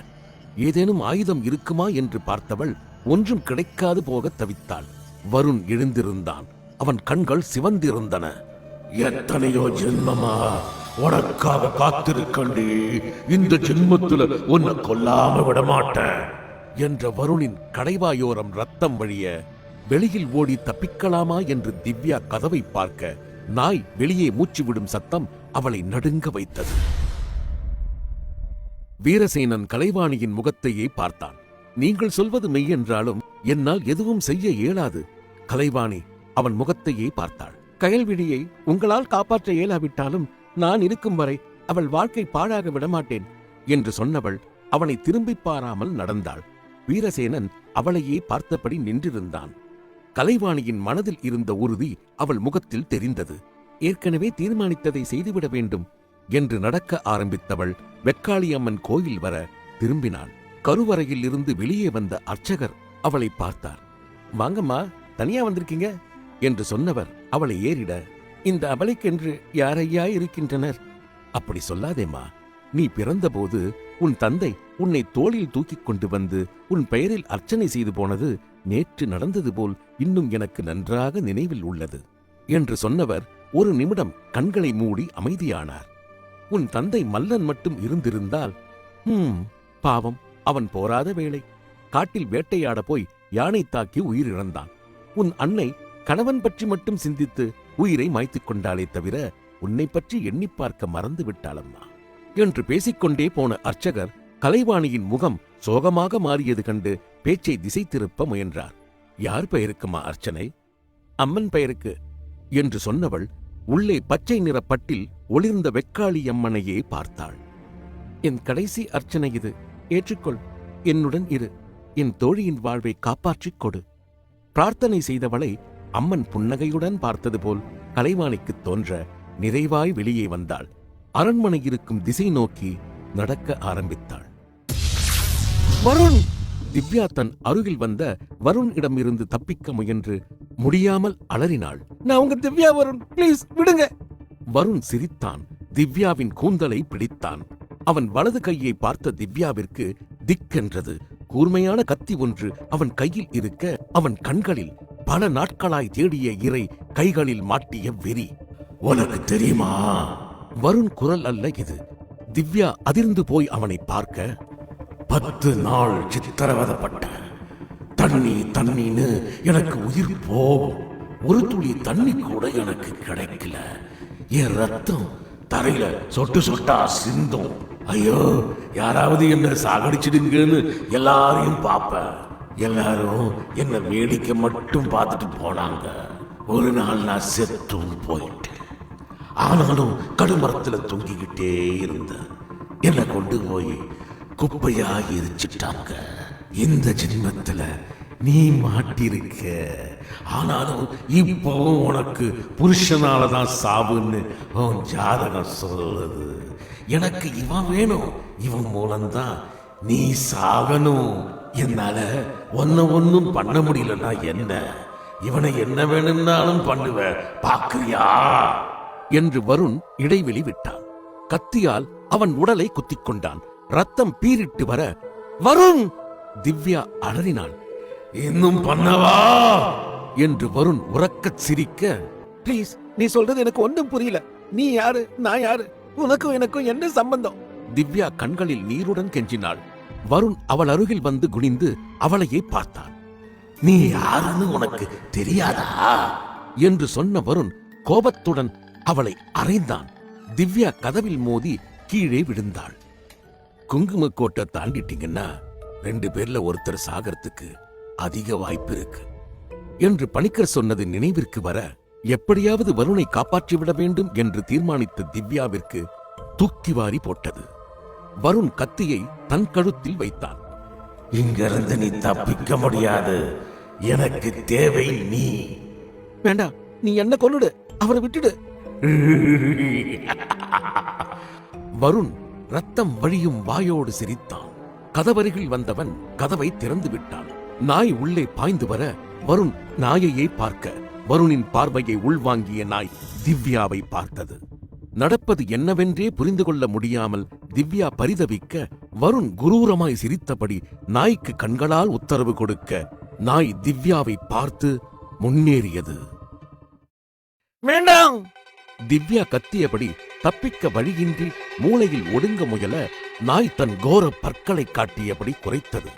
ஏதேனும் ஆயுதம் இருக்குமா என்று பார்த்தவள் ஒன்றும் கிடைக்காது போக தவித்தாள். வருண் எழுந்திருந்தான். அவன் கண்கள் சிவந்திருந்தன. எத்தனையோ ஜென்மமா உனக்காக காத்திருக்கண்டி, இந்த ஜென்மத்துல உன்னை கொல்லாம விட மாட்டேன் என்ற வருணின் கடைவாயோரம் ரத்தம் வழிய வெளியில் ஓடி தப்பிக்கலாமா என்று திவ்யா கதவை பார்க்க நாய் வெளியே மூச்சு விடும் சத்தம் அவளை நடுங்க வைத்தது. வீரசேனன் கலைவாணியின் முகத்தையே பார்த்தான். நீங்கள் சொல்வது மெய்யென்றாலும் என்னால் எதுவும் செய்ய இயலாது. கலைவாணி அவன் முகத்தையே பார்த்தாள். கயல்விழியை உங்களால் காப்பாற்ற இயலாவிட்டாலும் நான் இருக்கும் வரை அவள் வாழ்க்கை பாழாக விடமாட்டேன் என்று சொன்னவள் அவனை திரும்பி பாராமல் நடந்தாள். வீரசேனன் அவளையே பார்த்தபடி நின்றிருந்தான். கலைவாணியின் மனதில் இருந்த உறுதி அவள் முகத்தில் தெரிந்தது. ஏற்கனவே தீர்மானித்ததை செய்துவிட வேண்டும் என்று நடக்க ஆரம்பித்தவள் வெக்காளியம்மன் கோயில் வர திரும்பினாள். கருவறையில் இருந்து வெளியே வந்த அர்ச்சகர் அவளை பார்த்தார். வாங்கம்மா, தனியா வந்திருக்கீங்க என்று சொன்னவர் அவளை ஏறிட, இந்த அபலைக்கென்று யாரையா இருக்கின்றனர்? அப்படி சொல்லாதேம்மா. நீ பிறந்தபோது உன் தந்தை உன்னை தோளில் தூக்கிக் கொண்டு வந்து உன் பெயரில் அர்ச்சனை செய்து போனது நேற்று நடந்தது போல் இன்னும் எனக்கு நன்றாக நினைவில் உள்ளது என்று சொன்னவர் ஒரு நிமிடம் கண்களை மூடி அமைதியானார். உன் தந்தை மல்லன் மட்டும் இருந்திருந்தால், பாவம், அவன் போராத வேளை. காட்டில் வேட்டையாட போய் யானை தாக்கி உயிரிழந்தான். உன் அன்னை கணவன் பற்றி மட்டும் சிந்தித்து உயிரை மாய்த்துக் கொண்டாளே தவிர உன்னை பற்றி எண்ணி பார்க்க மறந்து விட்டாளம்மா என்று பேசிக்கொண்டே போன அர்ச்சகர் கலைவாணியின் முகம் சோகமாக மாறியது கண்டு பேச்சை திசை திருப்ப முயன்றார். யார் பெயருக்குமா அர்ச்சனை? அம்மன் பெயருக்கு என்று சொன்னவள் உள்ளே பச்சை நிற பட்டில் ஒளிர்ந்த வெக்காளி அம்மனையே பார்த்தாள். என் கடைசி அர்ச்சனை இது, ஏற்றுக்கொள். என்னுடன் இரு. என் தோழியின் வாழ்வை காப்பாற்றிக் கொடு. பிரார்த்தனை செய்தவளை அம்மன் புன்னகையுடன் பார்த்தது போல் கலைவாணிக்கு தோன்ற நிறைவாய் வெளியே வந்தாள். அரண்மனை இருக்கும் திசை நோக்கி நடக்க ஆரம்பித்தாள். வருண்! திவ்யா தன் அருகில் வந்த வருண் இடம் இருந்து தப்பிக்க முயன்று முடியாமல் அலறினாள். நான் உங்க திவ்யா வருண், ப்ளீஸ் விடுங்க. வருண் சிரித்தான். திவ்யாவின் கூந்தலை பிடித்தான். அவன் வலது கையை பார்த்த திவ்யாவிற்கு திக்கென்றது. கூர்மையான கத்தி ஒன்று அவன் கையில் இருக்க அவன் கண்களில் பல நாட்களாய் தேடிய இறை கைகளில் மாட்டிய வெறி. உனக்கு தெரியுமா? வருண் குரல் அல்ல இது. திவ்யா அதிர்ந்து போய் அவனை பார்க்க, 10 நாள் சித்திரவதப்பட்ட தண்ணின்னு எனக்கு உயிர் போகும். ஒரு துளி தண்ணி கூட எனக்கு கிடைக்கல. என் ரத்தம் தரையில சொட்டு சொட்டா சிந்தும். ஐயோ, யாராவது என்ன சாகடிச்சிடுங்கன்னு எல்லாரையும் பார்ப்பேன். எல்லாரும் என்ன வேடிக்கை மட்டும் பார்த்துட்டு போனாங்க. ஒரு நாள் நான் செத்தும் போயிட்டேன். ஆனாலும் கடுமரத்துல தொங்கிக்கிட்டே இருந்தேன். என்னை கொண்டு போய் குப்பையா எரிச்சிட்டாங்க. இந்த ஜென்மத்துல நீ மாட்டிருக்க. ஆனாலும் இப்பவும் உனக்கு புருஷனாலதான் சாவுன்னு உன் ஜாதகம் சொல்லுது. எனக்கு இவன் வேணும். இவன் மூலம்தான் நீ சாகணும். என்னால ஒன்னும் பண்ண முடியலன்னா என்ன? இவனை என்ன வேணும்னாலும் பண்ணுவேன், பாக்குறியா என்று வருண் இடைவெளி விட்டான். கத்தியால் அவன் உடலை குத்திக் கொண்டான். ரத்தம் பீரிட்டு வர, வருண்! திவ்யா அலறினாள். இன்னும் பண்ணவா என்று வருண் உறக்கச் சிரிக்க, ப்ளீஸ், நீ சொல்றது எனக்கு ஒன்றும் புரியல. நீ யாரு, நான் யாரு? உனக்கும் எனக்கும் என்ன சம்பந்தம்? திவ்யா கண்களில் நீருடன் கெஞ்சினாள். வருண் அவள் அருகில் வந்து குனிந்து அவளையே பார்த்தான். நீ யாருன்னு உனக்கு தெரியாதா என்று சொன்ன வருண் கோபத்துடன் அவளை அறைந்தான். திவ்யா கதவில் மோதி கீழே விழுந்தாள். குங்குமக்கோட்டை தாண்டிட்டீங்கன்னா 2 பேர்ல ஒருத்தர் சாகறதுக்கு அதிக வாய்ப்பு இருக்கு என்று பணிக்கர் சொன்னது நினைவிற்கு வர, எப்படியாவது வருணை காப்பாற்றிவிட வேண்டும் என்று தீர்மானித்த திவ்யாவிற்கு தூக்கி வாரி போட்டது. வருண் கத்தியை தன் கழுத்தில் வைத்தான். இங்கிருந்து நீ தப்பிக்க முடியாது. எனக்கு தேவை நீ. வேண்டாம், நீ என்ன கொன்னுடு, அவரை விட்டுடு. வருண் ரத்தம் வழியும் வாயோடு சிரித்தான். கதவருகில் வந்தவன் கதவை திறந்து விட்டான். நாய் உள்ளே பாய்ந்து வர வருண் நாயையே பார்க்க, வருணின் பார்வையை உள்வாங்கிய நாய் திவ்யாவை பார்த்தது. நடப்பது என்னவென்றே புரிந்து கொள்ள முடியாமல் திவ்யா பரிதவிக்க, வருண் குரூரமாய் சிரித்தபடி நாய்க்கு கண்களால் உத்தரவு கொடுக்க, நாய் திவ்யாவை பார்த்து முன்னேறியது. வேண்டாம்! திவ்யா கத்தியபடி தப்பிக்க வழியின்றி மூளையில் ஒடுங்க முயல, நாய் தன் கோர பற்களை காட்டியபடி குறைத்தது.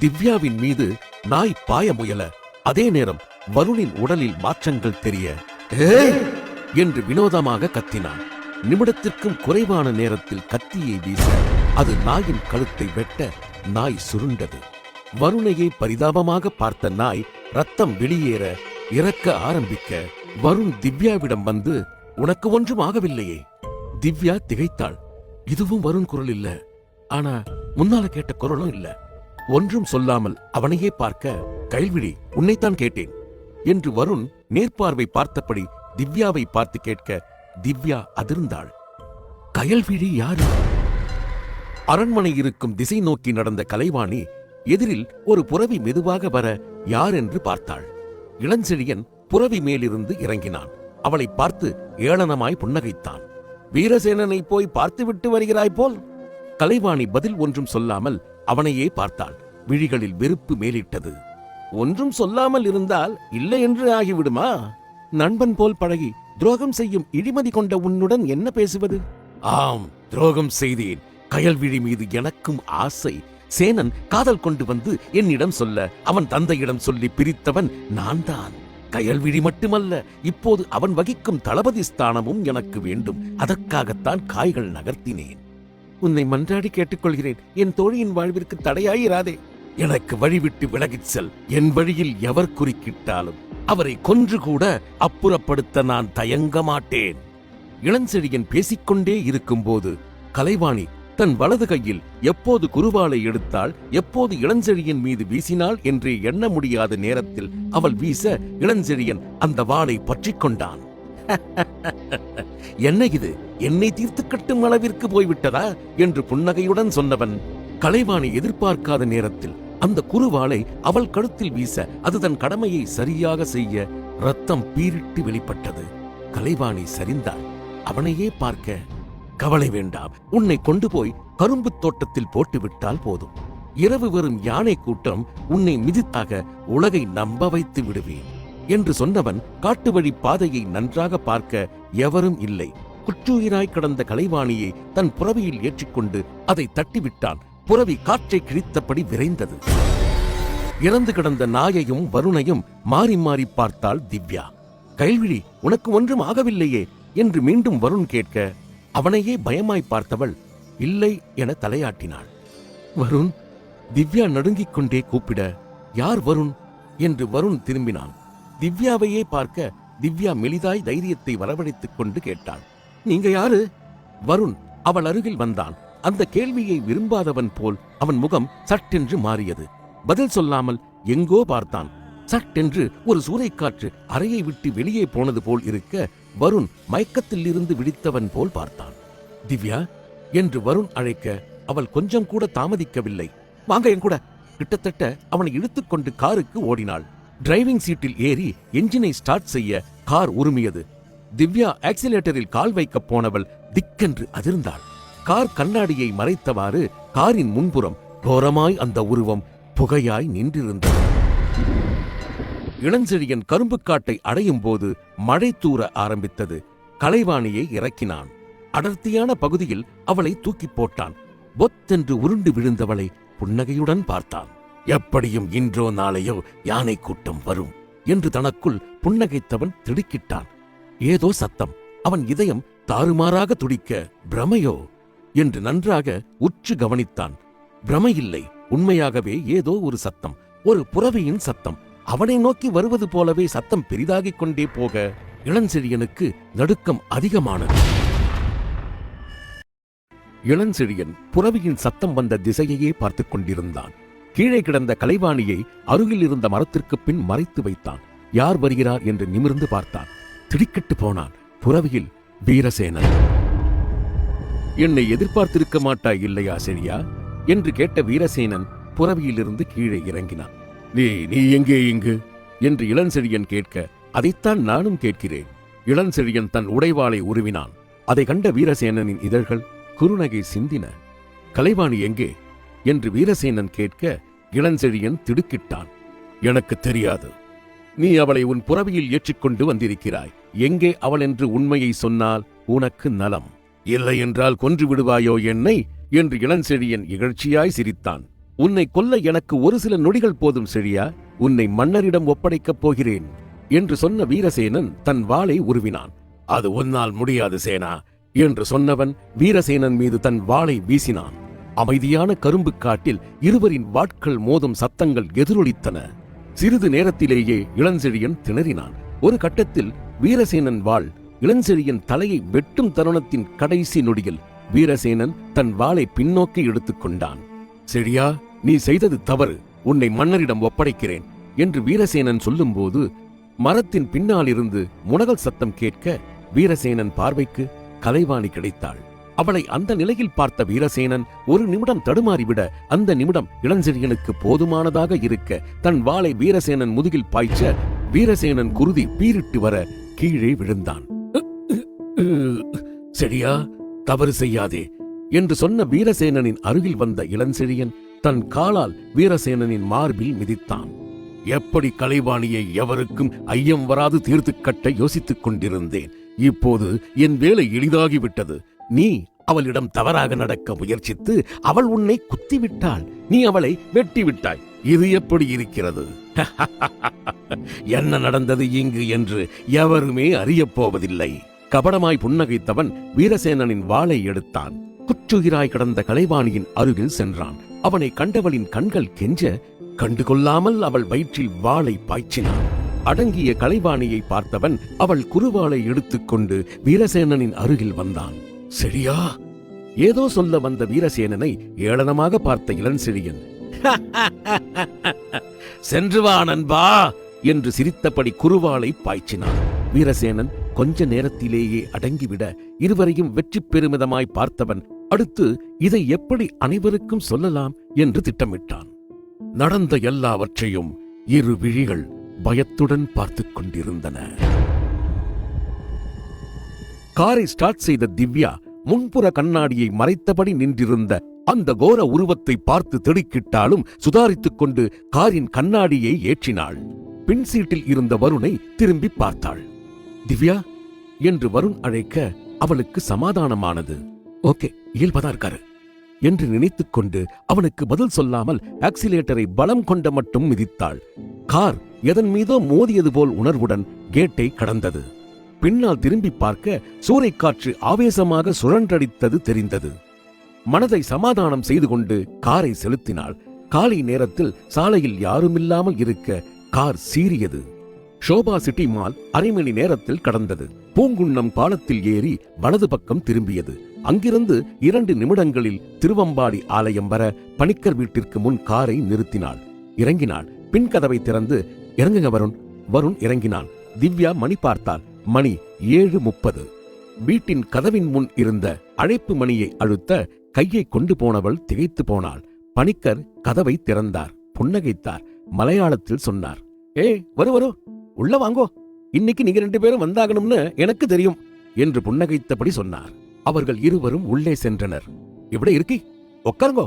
திவ்யாவின் மீது நாய் பாய முயல, அதே நேரம் வருணின் உடலில் மாற்றங்கள் தெரிய, ஏய் என்று வினோதமாக கத்தினான். நிமிடத்திற்கும் குறைவான நேரத்தில் கத்தியை வீச, அது நாயின் கழுத்தை வெட்ட நாய் சுருண்டது. வருணையை பரிதாபமாக பார்த்த நாய் ரத்தம் வெளியேற இறக்க ஆரம்பிக்க, வருண் திவ்யாவிடம் வந்து, உனக்கு ஒன்றும் ஆகவில்லையே? திவ்யா திகைத்தாள். இதுவும் வருண் குரல் இல்ல, ஆனா முன்னால கேட்ட குரலும் இல்ல. ஒன்றும் சொல்லாமல் அவனையே பார்க்க, கயல்விழி, உன்னைத்தான் கேட்டேன் என்று வருண் நேர்பார்வை பார்த்தபடி திவ்யாவை பார்த்து கேட்க, திவ்யா அதிர்ந்தாள். கயல்விழி யாரு? அரண்மனை இருக்கும் திசை நோக்கி நடந்த கலைவாணி எதிரில் ஒரு புறவி மெதுவாக வர யார் என்று பார்த்தாள். இளஞ்செழியன் புறவி மேலிருந்து இறங்கினான். அவளை பார்த்து ஏளனமாய் புன்னகைத்தான். வீரசேனனை போய் பார்த்துவிட்டு வருகிறாய் போல். கலைவாணி பதில் ஒன்றும் சொல்லாமல் அவனையே பார்த்தாள். விழிகளில் வெறுப்பு மேலிட்டது. ஒன்றும் சொல்லாமல் இருந்தால் இல்லை என்று ஆகிவிடுமா? நண்பன் போல் பழகி துரோகம் செய்யும் இழிமதி கொண்ட உன்னுடன் என்ன பேசுவது? ஆம், துரோகம் செய்தேன். கயல்விழி மீது எனக்கும் ஆசை. சேனன் காதல் கொண்டு வந்து என்னிடம் சொல்ல, அவன் தந்தையிடம் சொல்லி பிரித்தவன் நான் தான். கயல்விழி மட்டுமல்ல, இப்போது அவன் வகிக்கும் தளபதி ஸ்தானமும் எனக்கு வேண்டும். அதற்காகத்தான் காய்கள் நகர்த்தினேன். உன்னை மன்றாடி கேட்டுக்கொள்கிறேன், என் தோழியின் வாழ்விற்கு தடையாயிராதே. எனக்கு வழிவிட்டு விலகிச் செல். என் வழியில் எவர் குறுக்கிட்டாலும் அவரை கொன்று கூட அப்புறப்படுத்த நான் தயங்க மாட்டேன். இளஞ்செழியன் பேசிக்கொண்டே இருக்கும்போது கலைவாணி தன் வலது கையில் எப்போது குருவாளை எடுத்தாள், எப்போது இளஞ்செழியன் மீது வீசினாள் என்றே எண்ண முடியாத நேரத்தில் அவள் வீச இளஞ்செழியன் அந்த வாளை பற்றிக் கொண்டான். என்ன இது, என்னை தீர்த்து கட்டும் அளவிற்கு போய்விட்டதா என்று புன்னகையுடன் சொன்னவன், கலைவாணி எதிர்பார்க்காத நேரத்தில் அந்த குருவாளை அவள் கழுத்தில் வீச அது தன் கடமையை சரியாக செய்ய ரத்தம் பீரிட்டு வெளிப்பட்டது. கலைவாணி சரிந்தாள். அவனையே பார்க்க, கவலை வேண்டாம், உன்னை கொண்டு போய் கரும்பு தோட்டத்தில் போட்டுவிட்டால் போதும். இரவு வரும் யானை கூட்டம் உன்னை மிதித்தாக உலகை நம்ப வைத்து விடுவேன் என்று சொன்னவன் காட்டு வழி பாதையை நன்றாக பார்க்க எவரும் இல்லை. குற்றுயிராய் கடந்த கலைவாணியை தன் புறவியில் ஏற்றிக்கொண்டு அதை தட்டிவிட்டான். புறவி காற்றை கிழித்தபடி விரைந்தது. இறந்து கிடந்த நாயையும் வருணையும் மாறி மாறி பார்த்தாள் திவ்யா. கயல்விழி, உனக்கு ஒன்றும் ஆகவில்லையே என்று மீண்டும் வருண் கேட்க, அவனையே பயமாய் பார்த்தவள் இல்லை என தலையாட்டினாள். வருண்? திவ்யா நடுங்கிக் கொண்டே கூப்பிட, யார் வருண் என்று வருண் திரும்பினான். திவ்யாவையே பார்க்க திவ்யா மெலிதாய் தைரியத்தை வரவழைத்துக் கொண்டு கேட்டாள், நீங்க யாரு? வருண் அவள் அருகில் வந்தான். அந்த கேள்வியை விரும்பாதவன் போல் அவன் முகம் சட்டென்று மாறியது. பதில் சொல்லாமல் எங்கோ பார்த்தான். சட்டென்று ஒரு சூறைக்காற்று அறையை விட்டு வெளியே போனது போல் இருக்க வருண் மயக்கத்தில் இருந்து விழித்தவன் போல் பார்த்தான். திவ்யா என்று வருண் அழைக்க அவள் கொஞ்சம் கூட தாமதிக்கவில்லை. வாங்க என் கூட. கிட்டத்தட்ட அவனை இழுத்துக்கொண்டு காருக்கு ஓடினாள். டிரைவிங் சீட்டில் ஏறி என்ஜினை ஸ்டார்ட் செய்ய கார் உருமியது. திவ்யா ஆக்சிலேட்டரில் கால் வைக்க போனவள் திக்கென்று அதிர்ந்தாள். கார் கண்ணாடியை மறைத்தவாறு காரின் முன்புறம் கோரமாய் அந்த உருவம் புகையாய் நின்றிருந்தது. இளஞ்செழியன் கரும்புக்காட்டை அடையும் போது மழை தூர ஆரம்பித்தது. கலைவாணியை இறக்கினான். அடர்த்தியான பகுதியில் அவளை தூக்கி போட்டான். பொத்தென்று உருண்டு விழுந்தவளை புன்னகையுடன் பார்த்தான். எப்படியும் இன்றோ நாளையோ யானை கூட்டம் வரும் என்று தனக்குள் புன்னகைத்தவன் திடுக்கிட்டான். ஏதோ சத்தம். அவன் இதயம் தாறுமாறாக துடிக்க, பிரமையோ என்று நன்றாக உற்று கவனித்தான். பிரமையில்லை, உண்மையாகவே ஏதோ ஒரு சத்தம். ஒரு புறவியின் சத்தம். அவனை நோக்கி வருவது போலவே சத்தம் பெரிதாகிக் கொண்டே போக இளஞ்செழியனுக்கு நடுக்கம் அதிகமானது. இளஞ்செழியன் புறவியின் சத்தம் வந்த திசையையே பார்த்துக் கொண்டிருந்தான். கீழே கிடந்த கலைவாணியை அருகில் இருந்த மரத்திற்கு பின் மறைத்து வைத்தான். யார் வருகிறார் என்று நிமிர்ந்து பார்த்தான். திடுக்கிட்டு போனான். புறவியில் வீரசேனன். என்னை எதிர்பார்த்திருக்க மாட்டாய் இல்லையா செழியா என்று கேட்ட வீரசேனன் புறவியிலிருந்து கீழே இறங்கினான். நீ எங்கே இங்கு என்று இளஞ்செழியன் கேட்க, அதைத்தான் நானும் கேட்கிறேன். இளஞ்செழியன் தன் உடைவாளை உருவினான். அதை கண்ட வீரசேனனின் இதழ்கள் குறுநகை சிந்தின. கலைவாணி எங்கே என்று வீரசேனன் கேட்க இளஞ்செழியன் திடுக்கிட்டான். எனக்கு தெரியாது. நீ அவளை உன் புறவியில் ஏற்றிக்கொண்டு வந்திருக்கிறாய். எங்கே அவள் என்று உண்மையை சொன்னால் உனக்கு நலம். இல்லை என்றால் கொன்று விடுவாயோ என்னை என்று இளஞ்செழியன் இகழ்ச்சியாய் சிரித்தான். உன்னை கொல்ல எனக்கு ஒரு சில நொடிகள் போதும் செழியா. உன்னை மன்னரிடம் ஒப்படைக்கப் போகிறேன் என்று சொன்ன வீரசேனன் தன் வாளை உருவினான். அது உன்னால் முடியாது சேனா என்று சொன்னவன் வீரசேனன் மீது தன் வாளை வீசினான். அமைதியான கரும்பு காட்டில் இருவரின் வாட்கள் மோதும் சத்தங்கள் எதிரொலித்தன. சிறிது நேரத்திலேயே இளஞ்செழியன் திணறினான். ஒரு கட்டத்தில் வீரசேனன் வாள் இளஞ்செழியன் தலையை வெட்டும் தருணத்தின் கடைசி நொடியில் வீரசேனன் தன் வாளை பின்னோக்கி எடுத்துக் கொண்டான். செழியா, நீ செய்தது தவறு, உன்னை மன்னரிடம் ஒப்படைக்கிறேன் என்று வீரசேனன் சொல்லும்போது மரத்தின் பின்னால் இருந்து முனகல் சத்தம் கேட்க வீரசேனன் பார்வைக்கு கலைவாணி கிடைத்தாள். அவளை அந்த நிலையில் பார்த்த வீரசேனன் ஒரு நிமிடம் தடுமாறிவிட, அந்த நிமிடம் இளஞ்செழியனுக்கு போதுமானதாக இருக்க தன் வாளை வீரசேனன் முதுகில் பாய்ச்ச வீரசேனன் குருதி பீரிட்டு வர கீழே விழுந்தான். சரியா, தவறு செய்யாதே என்று சொன்ன வீரசேனனின் அருகில் வந்த இளஞ்செழியன் தன் காலால் வீரசேனனின் மார்பில் மிதித்தான். எப்படி கலைவாணியை எவருக்கும் ஐயம் வராது தீர்த்து கட்ட யோசித்துக் கொண்டிருந்தேன். இப்போது என் வேலை எளிதாகிவிட்டது. நீ அவளிடம் தவறாக நடக்க முயற்சித்து அவள் உன்னை குத்திவிட்டாள். நீ அவளை வெட்டிவிட்டாய். இது எப்படி இருக்கிறது? என்ன நடந்தது இங்கு என்று எவருமே அறியப் போவதில்லை. கபடமாய் புன்னகைத்தவன் வீரசேனனின் வாளை எடுத்தான். குற்றுயிராய் கிடந்த கலைவாணியின் அருகில் சென்றான். அவனை கண்டவளின் கண்கள் கெஞ்ச, கண்டுகொள்ளாமல் அவள் வயிற்றில் வாளை பாய்ச்சினான். அடங்கிய கலைவாணியை பார்த்தவன் அவள் குறுவாளை எடுத்துக்கொண்டு வீரசேனனின் அருகில் வந்தான். சரியா? ஏதோ சொல்ல வந்த வீரசேனனை ஏளனமாக பார்த்த இளஞ்செழியன், சென்று வா நண்பா என்று சிரித்தபடி குறுவாளை பாய்ச்சினான். வீரசேனன் கொஞ்ச நேரத்திலேயே அடங்கிவிட இருவரையும் வெற்றி பெருமிதமாய் பார்த்தவன் அடுத்து இதை எப்படி அனைவருக்கும் சொல்லலாம் என்று திட்டமிட்டான். நடந்த எல்லாவற்றையும் இரு விழிகள் பயத்துடன் பார்த்துக் கொண்டிருந்தன. காரை ஸ்டார்ட் செய்த திவ்யா முன்புற கண்ணாடியை மறைத்தபடி நின்றிருந்த அந்த கோர உருவத்தை பார்த்து திடுக்கிட்டாலும் சுதாரித்துக் கொண்டு காரின் கண்ணாடியை ஏற்றினாள். பின் சீட்டில் இருந்த வருணை திரும்பி பார்த்தாள். திவ்யா என்று வருண் அழைக்க அவளுக்கு சமாதானமானது. ஓகே, இயல்பதா இருக்காரு என்று நினைத்துக் கொண்டு அவனுக்கு பதில் சொல்லாமல் ஆக்சிலேட்டரை பலம் கொண்ட மட்டும் மிதித்தாள். கார் எதன் மீதோ மோதியது போல் உணர்வுடன் கேட்டை கடந்தது. பின்னால் திரும்பி பார்க்க சூறைக்காற்று ஆவேசமாக சுழன்றடித்தது தெரிந்தது. மனதை சமாதானம் செய்து கொண்டு காரை செலுத்தினாள். காலை நேரத்தில் சாலையில் யாருமில்லாமல் இருக்க கார் சீறியது. ஷோபா சிட்டி மால் அரை மணி நேரத்தில் கடந்தது. பூங்குன்னம் பாலத்தில் ஏறி வலது பக்கம் திரும்பியது. அங்கிருந்து 2 நிமிடங்களில் திருவம்பாடி ஆலயம் வர பணிக்கர் வீட்டிற்கு முன் காரை நிறுத்தினாள். இறங்கினாள். பின் கதவை திறந்து, இறங்குங்க வருண். வருண் இறங்கினான். திவ்யா மணி பார்த்தாள். மணி 7:30. வீட்டின் கதவின் முன் இருந்த அழைப்பு மணியை அழுத்த கையை கொண்டு போனவள் திகைத்து போனாள். பணிக்கர் கதவை திறந்தார். புன்னகைத்தார். மலையாளத்தில் சொன்னார், வரு உள்ள வாங்கோ, இன்னைக்கு நீங்க 2 பேரும் வந்தாகணும்னு எனக்கு தெரியும் என்று புன்னகைத்தபடி சொன்னார். அவர்கள் இருவரும் உள்ளே சென்றனர். இப்படி இருக்கி உட்காருங்கோ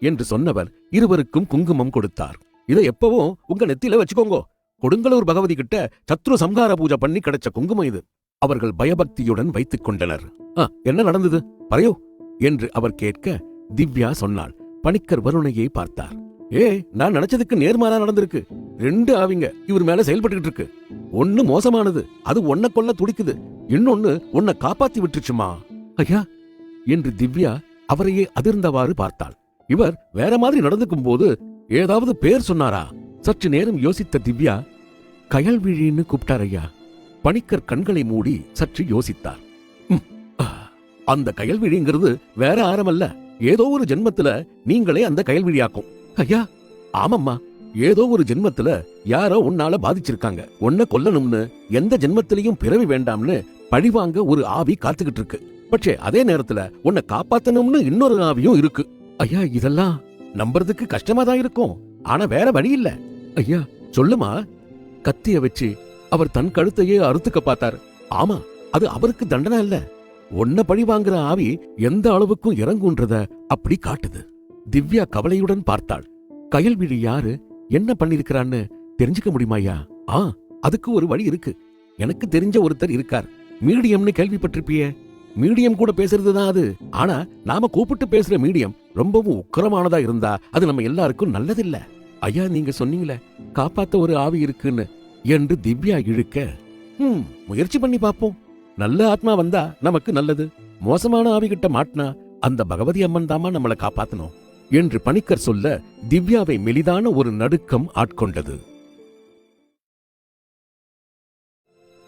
என்று சொன்னவர் இருவருக்கும் குங்குமம் கொடுத்தார். இதை எப்பவும் உங்க நெத்தியில வச்சுக்கோங்கோ. கொடுங்கலூர் பகவதி கிட்ட சத்ரு சம்ஹார பூஜை பண்ணி கிடைச்ச குங்குமம் இது. அவர்கள் பயபக்தியுடன் வைத்துக் கொண்டனர். என்ன நடந்தது பரையோ என்று அவர் கேட்க திவ்யா சொன்னாள். பணிக்கர் வருணையை பார்த்தார். நான் நினைச்சதுக்கு நேர்மாறா நடந்திருக்கு. 2 ஆவிங்க இவர் மேல செயல்பட்டு இருக்கு. ஒன்னு மோசமானது, அது ஒன்ன கொல்ல துடிக்குது. இன்னொன்னு உன்னை காப்பாத்தி விட்டுருச்சுமா. ஐயா என்று திவ்யா அவரையே அதிர்ந்தவாறு பார்த்தாள். இவர் வேற மாதிரி நடந்துக்கும் போது ஏதாவது பேர் சொன்னாரா? சற்று நேரம் யோசித்த திவ்யா, கயல்விழின்னு கூப்பிட்டார் ஐயா. பணிக்கர் கண்களை மூடி சற்று யோசித்தார். அந்த கயல்விழிங்கிறது வேற ஆரமல்ல, ஏதோ ஒரு ஜென்மத்துல நீங்களே அந்த கயல்விழியாக்கும். ஐயா, ஆமம்மா, ஏதோ ஒரு ஜென்மத்துல யாரோ உன்னால பாதிச்சிருக்காங்க. உன்னை கொல்லணும்னு எந்த ஜென்மத்திலையும் பிறவி வேண்டாம்னு பழிவாங்க ஒரு ஆவி காத்துக்கிட்டு இருக்கு. பட்சே அதே நேரத்துல உன்னை காப்பாத்தணும்னு இன்னொரு ஆவியும் இருக்கு. ஐயா, இதெல்லாம் நம்புறதுக்கு கஷ்டமா தான் இருக்கும். ஆனா வேற வழி இல்ல. ஐயா சொல்லுமா. கத்திய வச்சு அவர் தன் கழுத்தையே அறுத்துக்க பார்த்தார். ஆமா, அது அவருக்கு தண்டனை இல்ல. உன்னை பழி வாங்குற ஆவி எந்த அளவுக்கும் இறங்குன்றத அப்படி காட்டுது. திவ்யா கவலையுடன் பார்த்தாள். கயல்விழி யாரு, என்ன பண்ணிருக்கிறான்னு தெரிஞ்சுக்க முடியுமாயா? அதுக்கு ஒரு வழி இருக்கு. எனக்கு தெரிஞ்ச ஒருத்தர் இருக்கார். மீடியம்னு கேள்விப்பட்டிருப்பியே. மீடியம் கூட பேசுறதுதான் அது. ஆனா நாம கூப்பிட்டு பேசுற மீடியம் ரொம்பவும் உக்கிரமானதா இருந்தா அது நம்ம எல்லாருக்கும் நல்லதில்ல. ஐயா, நீங்க சொன்னீங்களே காப்பாத்த ஒரு ஆவி இருக்குன்னு என்று திவ்யா இழுக்க, முயற்சி பண்ணி பாப்போம். நல்ல ஆத்மா வந்தா நமக்கு நல்லது. மோசமான ஆவிகிட்ட மாட்டினா அந்த பகவதி அம்மன் தாமா நம்மளை காப்பாத்தணும் என்று பணிக்கர் சொல்ல திவ்யாவை மெலிதான ஒரு நடுக்கம் ஆட்கொண்டது.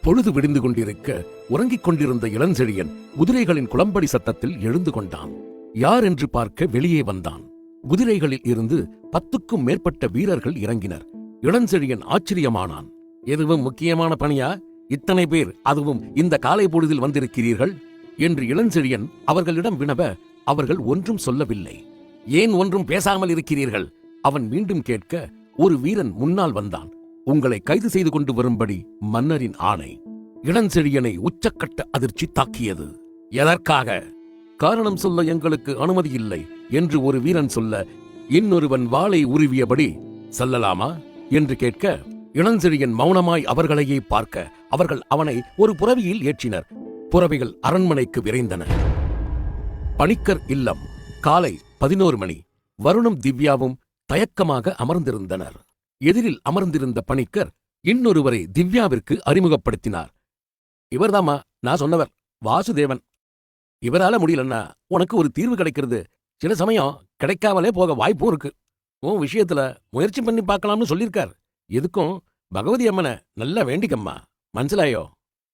பொழுது விடிந்து கொண்டிருக்க உறங்கிக் கொண்டிருந்த இளஞ்செழியன் குதிரைகளின் குளம்படி சத்தத்தில் எழுந்து கொண்டான். யார் என்று பார்க்க வெளியே வந்தான். குதிரைகளில் இருந்து 10க்கும் மேற்பட்ட வீரர்கள் இறங்கினர். இளஞ்செழியன் ஆச்சரியமானான். எதுவும் முக்கியமான பணியா? இத்தனை பேர், அதுவும் இந்த காலை பொழுதில் வந்திருக்கிறீர்கள் என்று இளஞ்செழியன் அவர்களிடம் வினவ, அவர்கள் ஒன்றும் சொல்லவில்லை. ஏன் ஒன்றும் பேசாமல் இருக்கிறீர்கள்? அவன் மீண்டும் கேட்க, ஒரு வீரன் முன்னால் வந்தான். உங்களை கைது செய்து கொண்டு வரும்படி மன்னரின் ஆணை. இளஞ்செழியனை உச்சக்கட்ட அதிர்ச்சி தாக்கியது. எதற்காக? காரணம் சொல்ல எங்களுக்கு அனுமதி இல்லை என்று ஒரு வீரன் சொல்ல, இன்னொருவன் வாளை உருவியபடி, செல்லலாமா என்று கேட்க, இளஞ்செழியன் மௌனமாய் அவர்களையே பார்க்க, அவர்கள் அவனை ஒரு புறவியில் ஏற்றினர். புறவிகள் அரண்மனைக்கு விரைந்தன. பணிக்கர் இல்லம். காலை 11 மணி. வருணும் திவ்யாவும் தயக்கமாக அமர்ந்திருந்தனர். எதிரில் அமர்ந்திருந்த பணிக்கர் இன்னொருவரை திவ்யாவிற்கு அறிமுகப்படுத்தினார். இவர்தாமா நான் சொன்னவர், வாசுதேவன். இவரால முடியலன்னா உனக்கு ஒரு தீர்வு கிடைக்கிறது. சில சமயம் கிடைக்காமலே போக வாய்ப்பும் இருக்கு. உன் விஷயத்துல முயற்சி பண்ணி பார்க்கலாம்னு சொல்லியிருக்கார். எதுக்கும் பகவதி அம்மனை நல்லா வேண்டிக்கம்மா, மனசிலாயோ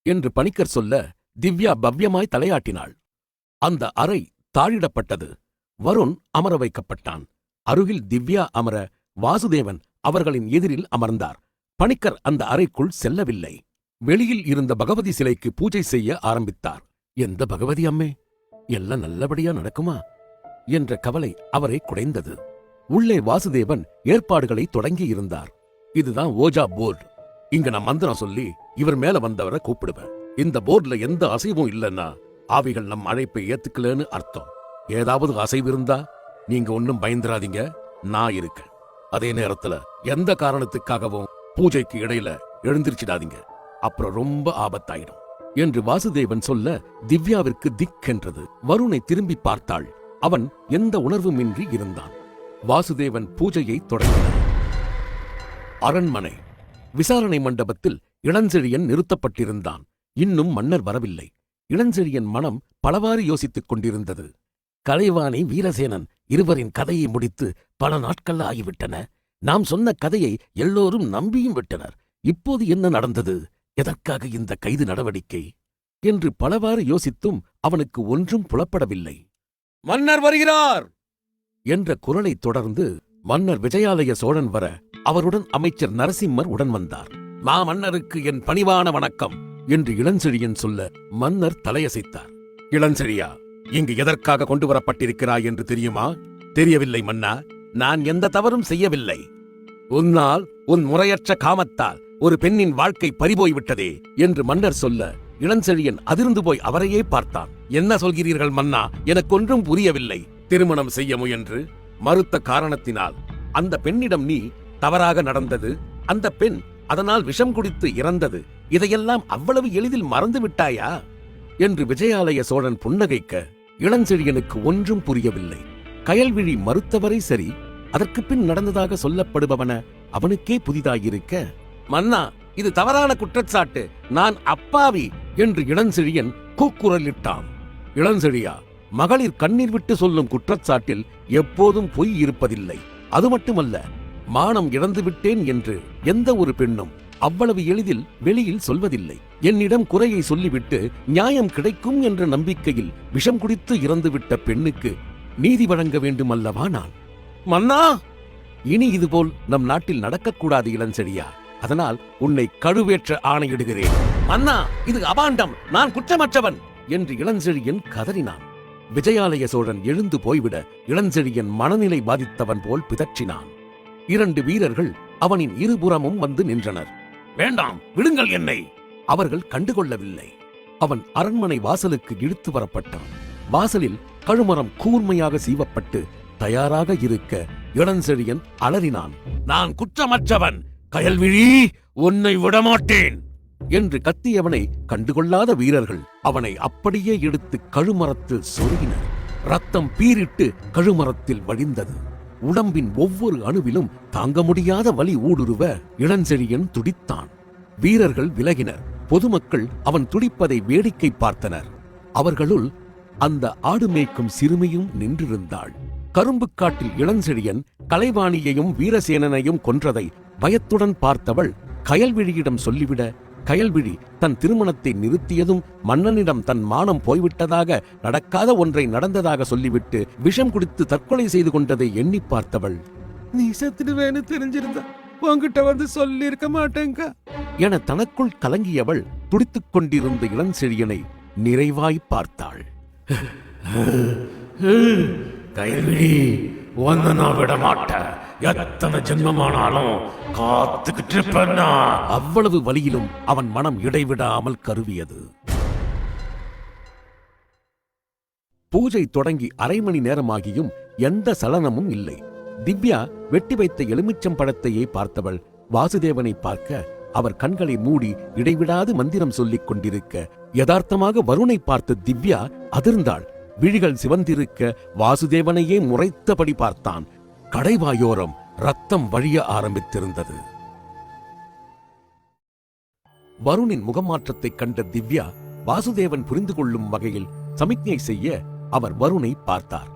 என்று பணிக்கர் சொல்ல, திவ்யா பவ்யமாய் தலையாட்டினாள். அந்த அறை தாழிடப்பட்டது. வருண் அமர வைக்கப்பட்டான். அருகில் திவ்யா அமர வாசுதேவன் அவர்களின் எதிரில் அமர்ந்தார். பணிக்கர் அந்த அறைக்குள் செல்லவில்லை. வெளியில் இருந்த பகவதி சிலைக்கு பூஜை செய்ய ஆரம்பித்தார். எந்த பகவதி அம்மே, எல்லாம் நல்லபடியா நடக்குமா என்ற கவலை அவரை குடைந்தது. உள்ளே வாசுதேவன் ஏற்பாடுகளை தொடங்கி இருந்தார். இதுதான் ஓஜா போர்டு. இங்க நான் மந்திரம் சொல்லி இவர் மேல வந்தவரை கூப்பிடுவேன். இந்த போர்டுல எந்த அசைவும் இல்லைன்னா ஆவிகள் நம் அழைப்பை ஏத்துக்கலன்னு அர்த்தம். ஏதாவது அசைவு இருந்தா நீங்க ஒன்னும் பயந்துராதீங்க, நான் இருக்கேன். அதே நேரத்துல எந்த காரணத்துக்காகவும் பூஜைக்கு இடையில எழுந்திருச்சிடாதீங்க, அப்புறம் ரொம்ப ஆபத்தாயிடும் என்று வாசுதேவன் சொல்ல, திவ்யாவிற்கு திக்கென்றது. வருணை திரும்பி பார்த்தாள். அவன் எந்த உணர்வுமின்றி இருந்தான். வாசுதேவன் பூஜையை தொடங்கினார். அரண்மனை. விசாரணை மண்டபத்தில் இளஞ்செழியன் நிறுத்தப்பட்டிருந்தான். இன்னும் மன்னர் வரவில்லை. இளஞ்செழியன் மனம் பலவாறு யோசித்துக் கொண்டிருந்தது. கலைவாணி, வீரசேனன் இருவரின் கதையை முடித்து பல நாட்கள் ஆகிவிட்டன. நாம் சொன்ன கதையை எல்லோரும் நம்பியும் விட்டனர். இப்போது என்ன நடந்தது? எதற்காக இந்த கைது நடவடிக்கை என்று பலவாறு யோசித்தும் அவனுக்கு ஒன்றும் புலப்படவில்லை. மன்னர் வருகிறார் என்ற குரலை தொடர்ந்து மன்னர் விஜயாலய சோழன் வர, அவருடன் அமைச்சர் நரசிம்மர் உடன் வந்தார். மாமன்னருக்கு என் பணிவான வணக்கம் என்று இளஞ்செழியன் சொல்ல, மன்னர் தலையசைத்தார். இளஞ்செழியா, இங்கு எதற்காக கொண்டு வரப்பட்டிருக்கிறாய் என்று தெரியுமா? தெரியவில்லை மன்னா, நான் எந்த தவறும் செய்யவில்லை. உன்னால், உன் முறையற்ற காமத்தால் ஒரு பெண்ணின் வாழ்க்கை பறிபோய்விட்டதே என்று மன்னர் சொல்ல, இளஞ்செழியன் அதிர்ந்து போய் அவரையே பார்த்தான். என்ன சொல்கிறீர்கள் மன்னா? எனக்கொன்றும் புரியவில்லை. திருமணம் செய்ய முயன்று மறுத்த காரணத்தினால் அந்த பெண்ணிடம் நீ தவறாக நடந்தது, அந்த பெண் அதனால் விஷம் குடித்து இறந்தது, இதையெல்லாம் அவ்வளவு எளிதில் மறந்து விட்டாயா என்று விஜயாலய சோழன் புன்னகைக்க, இளஞ்செழியனுக்கு ஒன்றும் புரியவில்லை. கயல்விழி மறுத்தவரை சரி, அதற்கு பின் நடந்ததாக சொல்லப்படுபவன அவனுக்கே புதிதாயிருக்க, மன்னா, இது தவறான குற்றச்சாட்டு, நான் அப்பாவி என்று இளஞ்செழியன் கூக்குரலிட்டான். இளஞ்செழியா, மகளிர் கண்ணீர் விட்டு சொல்லும் குற்றச்சாட்டில் எப்போதும் பொய் இருப்பதில்லை. அது மட்டுமல்ல, மானம் இழந்துவிட்டேன் என்று எந்த ஒரு பெண்ணும் அவ்வளவு எளிதில் வெளியில் சொல்வதில்லை. என்னிடம் குறையை சொல்லிவிட்டு நியாயம் கிடைக்கும் என்ற நம்பிக்கையில் விஷம் குடித்து இறந்துவிட்ட பெண்ணுக்கு நீதி வழங்க வேண்டுமல்லவா நான்? மன்னா, இனி இதுபோல் நம் நாட்டில் நடக்கக்கூடாது இளஞ்செழியா. அதனால் உன்னை கழுவேற்ற ஆணையிடுகிறேன். மன்னா, இது அபாண்டம், நான் குற்றமற்றவன் என்று இளஞ்செழியன் கதறினான். விஜயாலய சோழன் எழுந்து போய்விட இளஞ்செழியன் மனநிலை பாதித்தவன் போல் பிதற்றினான். 2 வீரர்கள் அவனின் இருபுறமும் வந்து நின்றனர். வேண்டாம், விடுங்கள் என்னை. அவர்கள் கண்டுகொள்ளவில்லை. அவன் அரண்மனை வாசலுக்கு இழுத்து வரப்பட்டான். வாசலில் கழுமரம் கூர்மையாக சீவப்பட்டு தயாராக இருக்க இளஞ்செழியன் அலறினான். நான் குற்றமற்றவன், கயல்விழி, உன்னை விடமாட்டேன் என்று கத்தியவனை கண்டுகொள்ளாத வீரர்கள் அவனை அப்படியே எடுத்து கழுமரத்தில் சொருகினர். ரத்தம் பீரிட்டு கழுமரத்தில் வழிந்தது. உடம்பின் ஒவ்வொரு அணுவிலும் தாங்க முடியாத வலி ஊடுருவ இளஞ்செழியன் துடித்தான். வீரர்கள் விலகினர். பொதுமக்கள் அவன் துடிப்பதை வேடிக்கை பார்த்தனர். அவர்களுள் அந்த ஆடு மேய்க்கும் சிறுமியும் நின்றிருந்தாள். கரும்புக்காட்டில் இளஞ்செழியன் கலைவாணியையும் வீரசேனனையும் கொன்றதை பயத்துடன் பார்த்தவள் கயல்விழியிடம் சொல்லிவிட கயல்விழி தன் திருமணத்தை நிறுத்தியதும் மன்னனிடம் தன் மானம் போய்விட்டதாக, நடக்காத ஒன்றை நடந்ததாக சொல்லிவிட்டு விஷம் குடித்து தற்கொலை செய்து கொண்டதை எண்ணி பார்த்தவள், நீ செத்துடுவேன்னு தெரிஞ்சிருந்தா உன்கிட்ட வந்து சொல்லி இருக்க மாட்டேங்க என தனக்குள் கலங்கியவள் துடித்துக் கொண்டிருந்த இளஞ்செழியனை நிறைவாய் பார்த்தாள். கயல்விழி, உன்னை நான் விட மாட்டேன். எத்தனை ஜென்மமானாலும் காத்துக்கிட்டு இருப்பேன்னா. அவ்வளவு வலியிலும் அவன் மனம் இடைவிடாமல் கருவியது. பூஜை தொடங்கி அரை மணி நேரமாகியும் எந்த சலனமும் இல்லை. திவ்யா வெட்டி வைத்த எலுமிச்சம் பழத்தையே பார்த்தவள் வாசுதேவனை பார்க்க அவர் கண்களை மூடி இடைவிடாது மந்திரம் சொல்லிக் கொண்டிருக்க, யதார்த்தமாக வருணை பார்த்த திவ்யா அதிர்ந்தாள். விழிகள் சிவந்திருக்க வாசுதேவனையே முறைத்தபடி பார்த்தான். கடைவாயோரம் ரத்தம் வழிய ஆரம்பித்திருந்தது. வருணின் முகமாற்றத்தைக் கண்ட திவ்யா வாசுதேவன் புரிந்து கொள்ளும் வகையில் சமிக்ஞை செய்ய அவர் வருணை பார்த்தார்.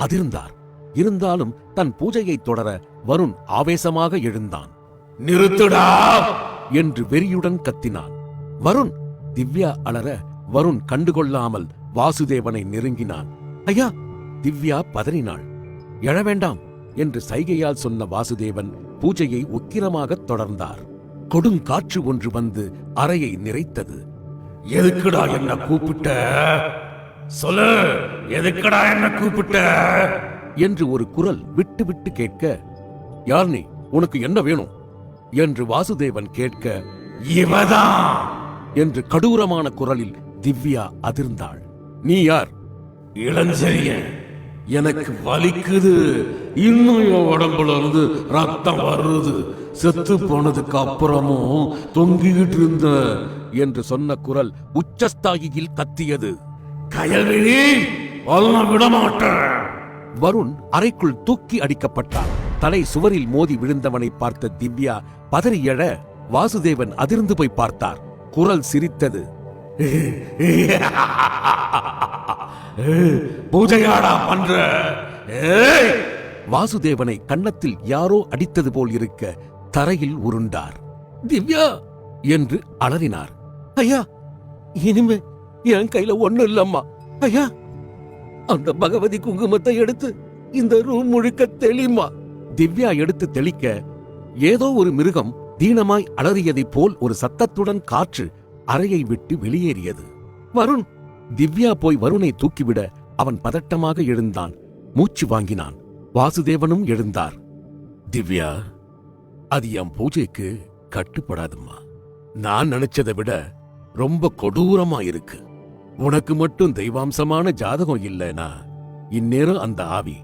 அதிர்ந்தார். இருந்தாலும் தன் பூஜையை தொடர வருண் ஆவேசமாக எழுந்தான். நிறுத்துடா என்று வெறியுடன் கத்தினான். வருண்! திவ்யா அலற வருண் கண்டுகொள்ளாமல் வாசுதேவனை நெருங்கினான். ஐயா! திவ்யா பதறினாள். எழ வேண்டாம் என்று சைகையால் சொன்ன வாசுதேவன் பூஜையை உக்கிரமாக தொடர்ந்தார். கொடுங்காற்று ஒன்று வந்து அறையை நிறைத்தது. எதுக்குடா என்ன கூப்பிட்ட? சொல்லு, எதுக்குடா என்ன கூப்பிட்ட என்று ஒரு குரல் விட்டு விட்டு கேட்க, யார் நீ? உனக்கு என்ன வேணும் என்று வாசுதேவன் கேட்க, இவதான் என்று கடூரமான குரலில் திவ்யா அதிர்ந்தாள். நீ யார்? இளஞ்செழியன். எனக்கு வலிக்குது. இன்னும் என் உடம்புல இருந்து ரத்தம் வருது. செத்து போனதுக்கு அப்புறமும் தொங்கிக்கிட்டு இருந்த என்று சொன்ன குரல் உச்சஸ்தாயியில் கத்தியது. கயல்விழி, விட மாட்டேன். வருண் அறைக்குள் தூக்கி அடிக்கப்பட்டான். தலை சுவரில் மோதி விழுந்தவனை பார்த்த திவ்யா பதறி எழ வாசுதேவன் அதிர்ந்து போய் பார்த்தார். குரல் சிரித்தது. பூஜையாடா பண்ற? வாசுதேவனை கன்னத்தில் யாரோ அடித்தது போல் இருக்க தரையில் உருண்டார். திவ்யா என்று அலறினார். ஐயா, இனிமே என் கையில ஒண்ணும் இல்லம்மா. ஐயா, அந்த பகவதி குங்குமத்தை எடுத்து இந்த ரூம் முழுக்க தெளிமா. திவ்யா எடுத்து தெளிக்க ஏதோ ஒரு மிருகம் தீனமாய் அலறியதைப் போல் ஒரு சத்தத்துடன் காற்று அறையை விட்டு வெளியேறியது. வருண்! திவ்யா போய் வருணை தூக்கிவிட அவன் பதட்டமாக எழுந்தான். மூச்சு வாங்கினான். வாசுதேவனும் எழுந்தார். திவ்யா, அது என் பூஜைக்கு கட்டுப்படாதும்மா. நான் நினைச்சதை விட ரொம்ப கொடூரமா இருக்கு. உனக்கு மட்டும் தெய்வாம்சமான ஜாதகம் இல்லைனா இந்நேரம் அந்த ஆவி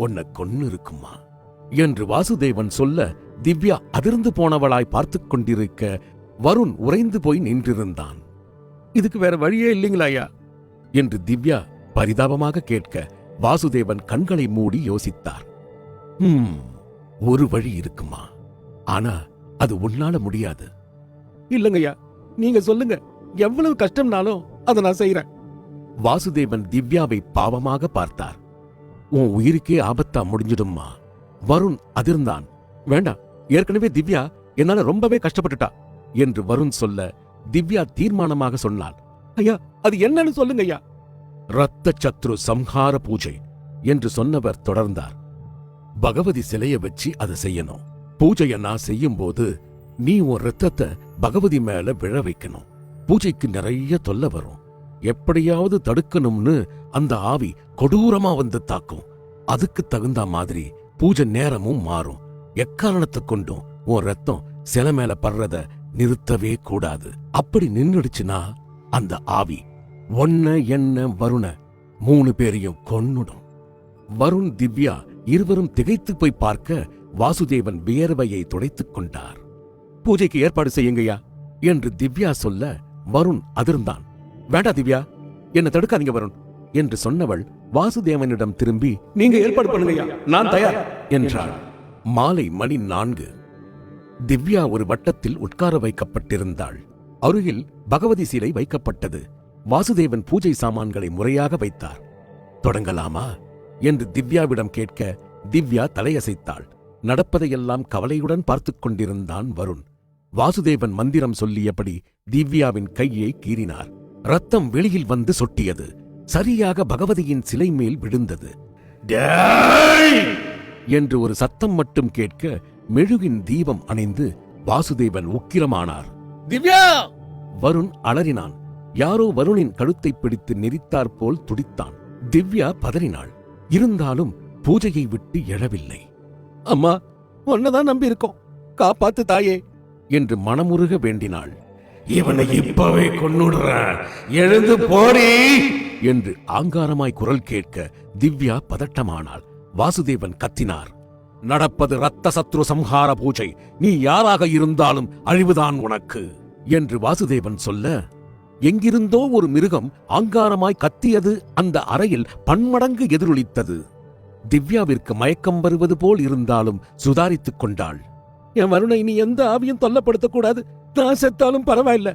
உன்னை கொன்னு இருக்குமா என்று வாசுதேவன் சொல்ல, திவ்யா அதிர்ந்து போனவளாய் பார்த்துக் கொண்டிருக்க வருண் உறைந்து போய் நின்றிருந்தான். இதுக்கு வேற வழியே இல்லைங்களா ஐயா என்று திவ்யா பரிதாபமாக கேட்க வாசுதேவன் கண்களை மூடி யோசித்தார். ஒரு வழி இருக்குமா, ஆனா அது உன்னால முடியாது. இல்லங்கய்யா, நீங்க சொல்லுங்க, எவ்வளவு கஷ்டம்னாலும் அதை நான் செய்யறேன். வாசுதேவன் திவ்யாவை பாவமாக பார்த்தார். உன் உயிருக்கே ஆபத்தா முடிஞ்சிடும்மா. வருண் அதிர்ந்தான். வேண்டாம், ஏற்கனவே திவ்யா என்னால ரொம்பவே கஷ்டப்பட்டுட்டா என்று வருண் சொல்ல திவ்யா தீர்மானமாக சொன்னாள். ஐயா, அது என்னன்னு சொல்லுங்க ஐயா. ரத்த சத்ரு சம்ஹார பூஜை என்று சொன்னவர் தொடர்ந்தார். பகவதி சிலைய வச்சு அதை செய்யணும். பூஜைய நான் செய்யும் போது நீ உன் ரத்தத்தை பகவதி மேல விழ வைக்கணும். பூஜைக்கு நிறைய தொல்லை வரும். எப்படியாவது தடுக்கணும்னு அந்த ஆவி கொடூரமா வந்து தாக்கும். அதுக்கு தகுந்த மாதிரி பூஜை நேரமும் மாறும். எக்காரணத்தை கொண்டும் உன் ரத்தம் சிலை மேல படுறத நிறுத்தவே கூடாது. அப்படி நின்னுடுச்சுன்னா அந்த ஆவி என்ன வருண 3 பேரையும் கொன்னுடும். வருண் திவ்யா இருவரும் திகைத்து போய் பார்க்க வாசுதேவன் வியர்வையை துடைத்துக் கொண்டார். பூஜைக்கு ஏற்பாடு செய்யுங்கய்யா என்று திவ்யா சொல்ல வருண் அதிர்ந்தான். வேண்டா திவ்யா, என்ன தடுக்காதீங்க வருண் என்று சொன்னவள் வாசுதேவனிடம் திரும்பி, நீங்க ஏற்பாடு பண்ணுங்கய்யா, நான் தயார் என்றாள். மாலை மணி 4. திவ்யா ஒரு வட்டத்தில் உட்கார வைக்கப்பட்டிருந்தாள். அருகில் பகவதி சிலை வைக்கப்பட்டது. வாசுதேவன் பூஜை சாமான்களை முறையாக வைத்தார். தொடங்கலாமா என்று திவ்யாவிடம் கேட்க திவ்யா தலையசைத்தாள். நடப்பதையெல்லாம் கவலையுடன் பார்த்துக் கொண்டிருந்தான் வருண். வாசுதேவன் மந்திரம் சொல்லியபடி திவ்யாவின் கையை கீறினார். ரத்தம் வெளியில் வந்து சொட்டியது. சரியாக பகவதியின் சிலை மேல் விழுந்தது. டேய்! என்று ஒரு சத்தம் மட்டும் கேட்க மெழுகின் தீபம் அணைந்து வாசுதேவன் உக்கிரமானார். திவ்யா! வருண் அலறினான். யாரோ வருணின் கழுத்தை பிடித்து நெரித்தாற் போல் துடித்தான். திவ்யா பதறினாள். இருந்தாலும் பூஜையை விட்டு எழவில்லை. அம்மா, உன்னதான் நம்பி இருக்கோம், காப்பாத்து தாயே என்று மனமுருக வேண்டினாள். இவனை இப்பவே கொன்னுடுறேன், எழுந்து போடி என்று ஆங்காரமாய் குரல் கேட்க திவ்யா பதட்டமானாள். வாசுதேவன் கத்தினார். நடப்பது ரத்த சத்ரு சம்ஹார பூஜை. நீ யாராக இருந்தாலும் அழிவுதான் உனக்கு என்று வாசுதேவன் சொல்ல, எங்கிருந்தோ ஒரு மிருகம் ஆங்காரமாய் கத்தியது அந்த அறையில் பன்மடங்கு எதிரொலித்தது. திவ்யாவிற்கு மயக்கம் வருவது போல் இருந்தாலும் சுதாரித்துக் கொண்டாள். என் வருணை நீ எந்த ஆவியும் தொல்லப்படுத்தக்கூடாது, நான் செத்தாலும் பரவாயில்ல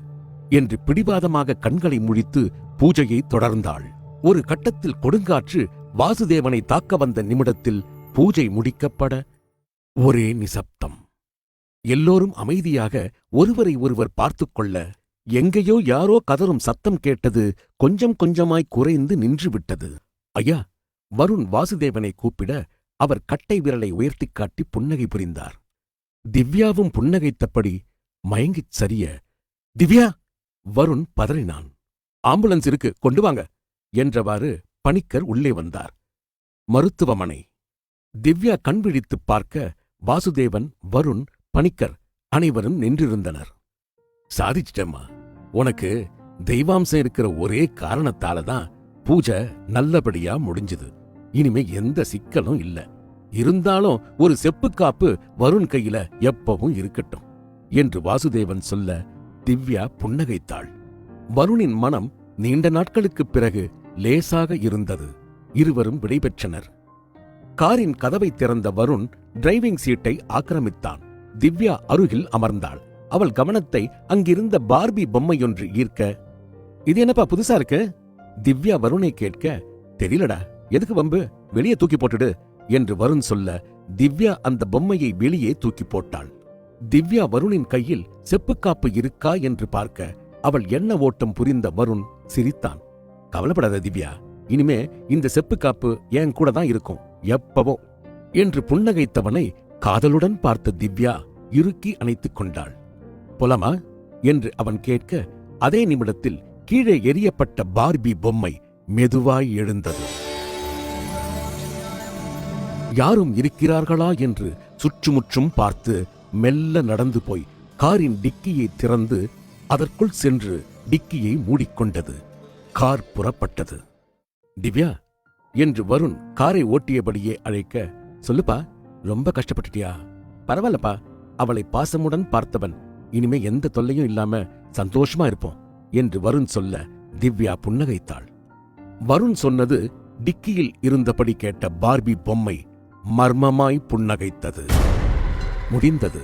என்று பிடிவாதமாக கண்களை முழித்து பூஜையை தொடர்ந்தாள். ஒரு கட்டத்தில் கொடுங்காற்று வாசுதேவனை தாக்க வந்த நிமிடத்தில் பூஜை முடிக்கப்பட ஒரே நிசப்தம். எல்லோரும் அமைதியாக ஒருவரை ஒருவர் பார்த்துக் கொள்ள, எங்கேயோ யாரோ கதறும் சத்தம் கேட்டது கொஞ்சம் கொஞ்சமாய் குறைந்து நின்றுவிட்டது. ஐயா! வருண் வாசுதேவனை கூப்பிட அவர் கட்டை விரலை உயர்த்திக் காட்டி புன்னகை புரிந்தார். திவ்யாவும் புன்னகைத்தபடி மயங்கிச் சரிய, திவ்யா! வருண் பதறினான். ஆம்புலன்ஸ் இருக்கு, கொண்டு வாங்க என்றவாறு பணிக்கர் உள்ளே வந்தார். மருத்துவமனை. திவ்யா கண் விழித்துப் பார்க்க வாசுதேவன், வருண், பணிக்கர் அனைவரும் நின்றிருந்தனர். சாதிச்சிட்டம்மா, உனக்கு தெய்வாம்சம் இருக்கிற ஒரே காரணத்தாலதான் பூஜை நல்லபடியா முடிஞ்சுது. இனிமே எந்த சிக்கலும் இல்ல. இருந்தாலும் ஒரு செப்புக்காப்பு வருண் கையில எப்பவும் இருக்கட்டும் என்று வாசுதேவன் சொல்ல திவ்யா புன்னகைத்தாள். வருணின் மனம் நீண்ட நாட்களுக்குப் பிறகு லேசாக இருந்தது. இருவரும் விடைபெற்றனர். காரின் கதவை திறந்த வருண் டிரைவிங் சீட்டை ஆக்கிரமித்தான். திவ்யா அருகில் அமர்ந்தாள். அவள் கவனத்தை அங்கிருந்த பார்பி பொம்மையொன்று ஈர்க்க, இது என்னப்பா புதுசா இருக்கு? திவ்யா வருணை கேட்க, தெரியலடா, எதுக்கு வம்பு, வெளியே தூக்கி போட்டுடு என்று வருண் சொல்ல திவ்யா அந்த பொம்மையை வெளியே தூக்கி போட்டாள். திவ்யா வருணின் கையில் செப்புக்காப்பு இருக்கா என்று பார்க்க அவள் எண்ண ஓட்டம் புரிந்த வருண் சிரித்தான். கவலைப்படாத திவ்யா, இனிமே இந்த செப்புக்காப்பு என் கூட தான் இருக்கும் எப்பவோ என்று புன்னகைத்தவனை காதலுடன் பார்த்த திவ்யா இறுக்கி அணைத்துக் கொண்டாள். போலாமா என்று அவன் கேட்க அதே நிமிடத்தில் கீழே எரியப்பட்ட பார்பி பொம்மை மெதுவாய் எழுந்தது. யாரும் இருக்கிறார்களா என்று சுற்றுமுற்றும் பார்த்து மெல்ல நடந்து போய் காரின் டிக்கியை திறந்து அதற்குள் சென்று டிக்கியை மூடிக்கொண்டது. கார் புறப்பட்டது. திவ்யா என்று வருண் காரை ஓட்டியபடியே அழைக்க, சொல்லுப்பா, ரொம்ப கஷ்டப்பட்டுட்டியா? பரவாயில்லப்பா. அவளை பாசமுடன் பார்த்தவன், இனிமே எந்த தொல்லையும் இல்லாம சந்தோஷமா இருப்போம் என்று வருண் சொல்ல திவ்யா புன்னகைத்தாள். வருண் சொன்னது டிக்கியில் இருந்தபடி கேட்ட பார்பி பொம்மை மர்மமாய் புன்னகைத்தது. முடிந்தது.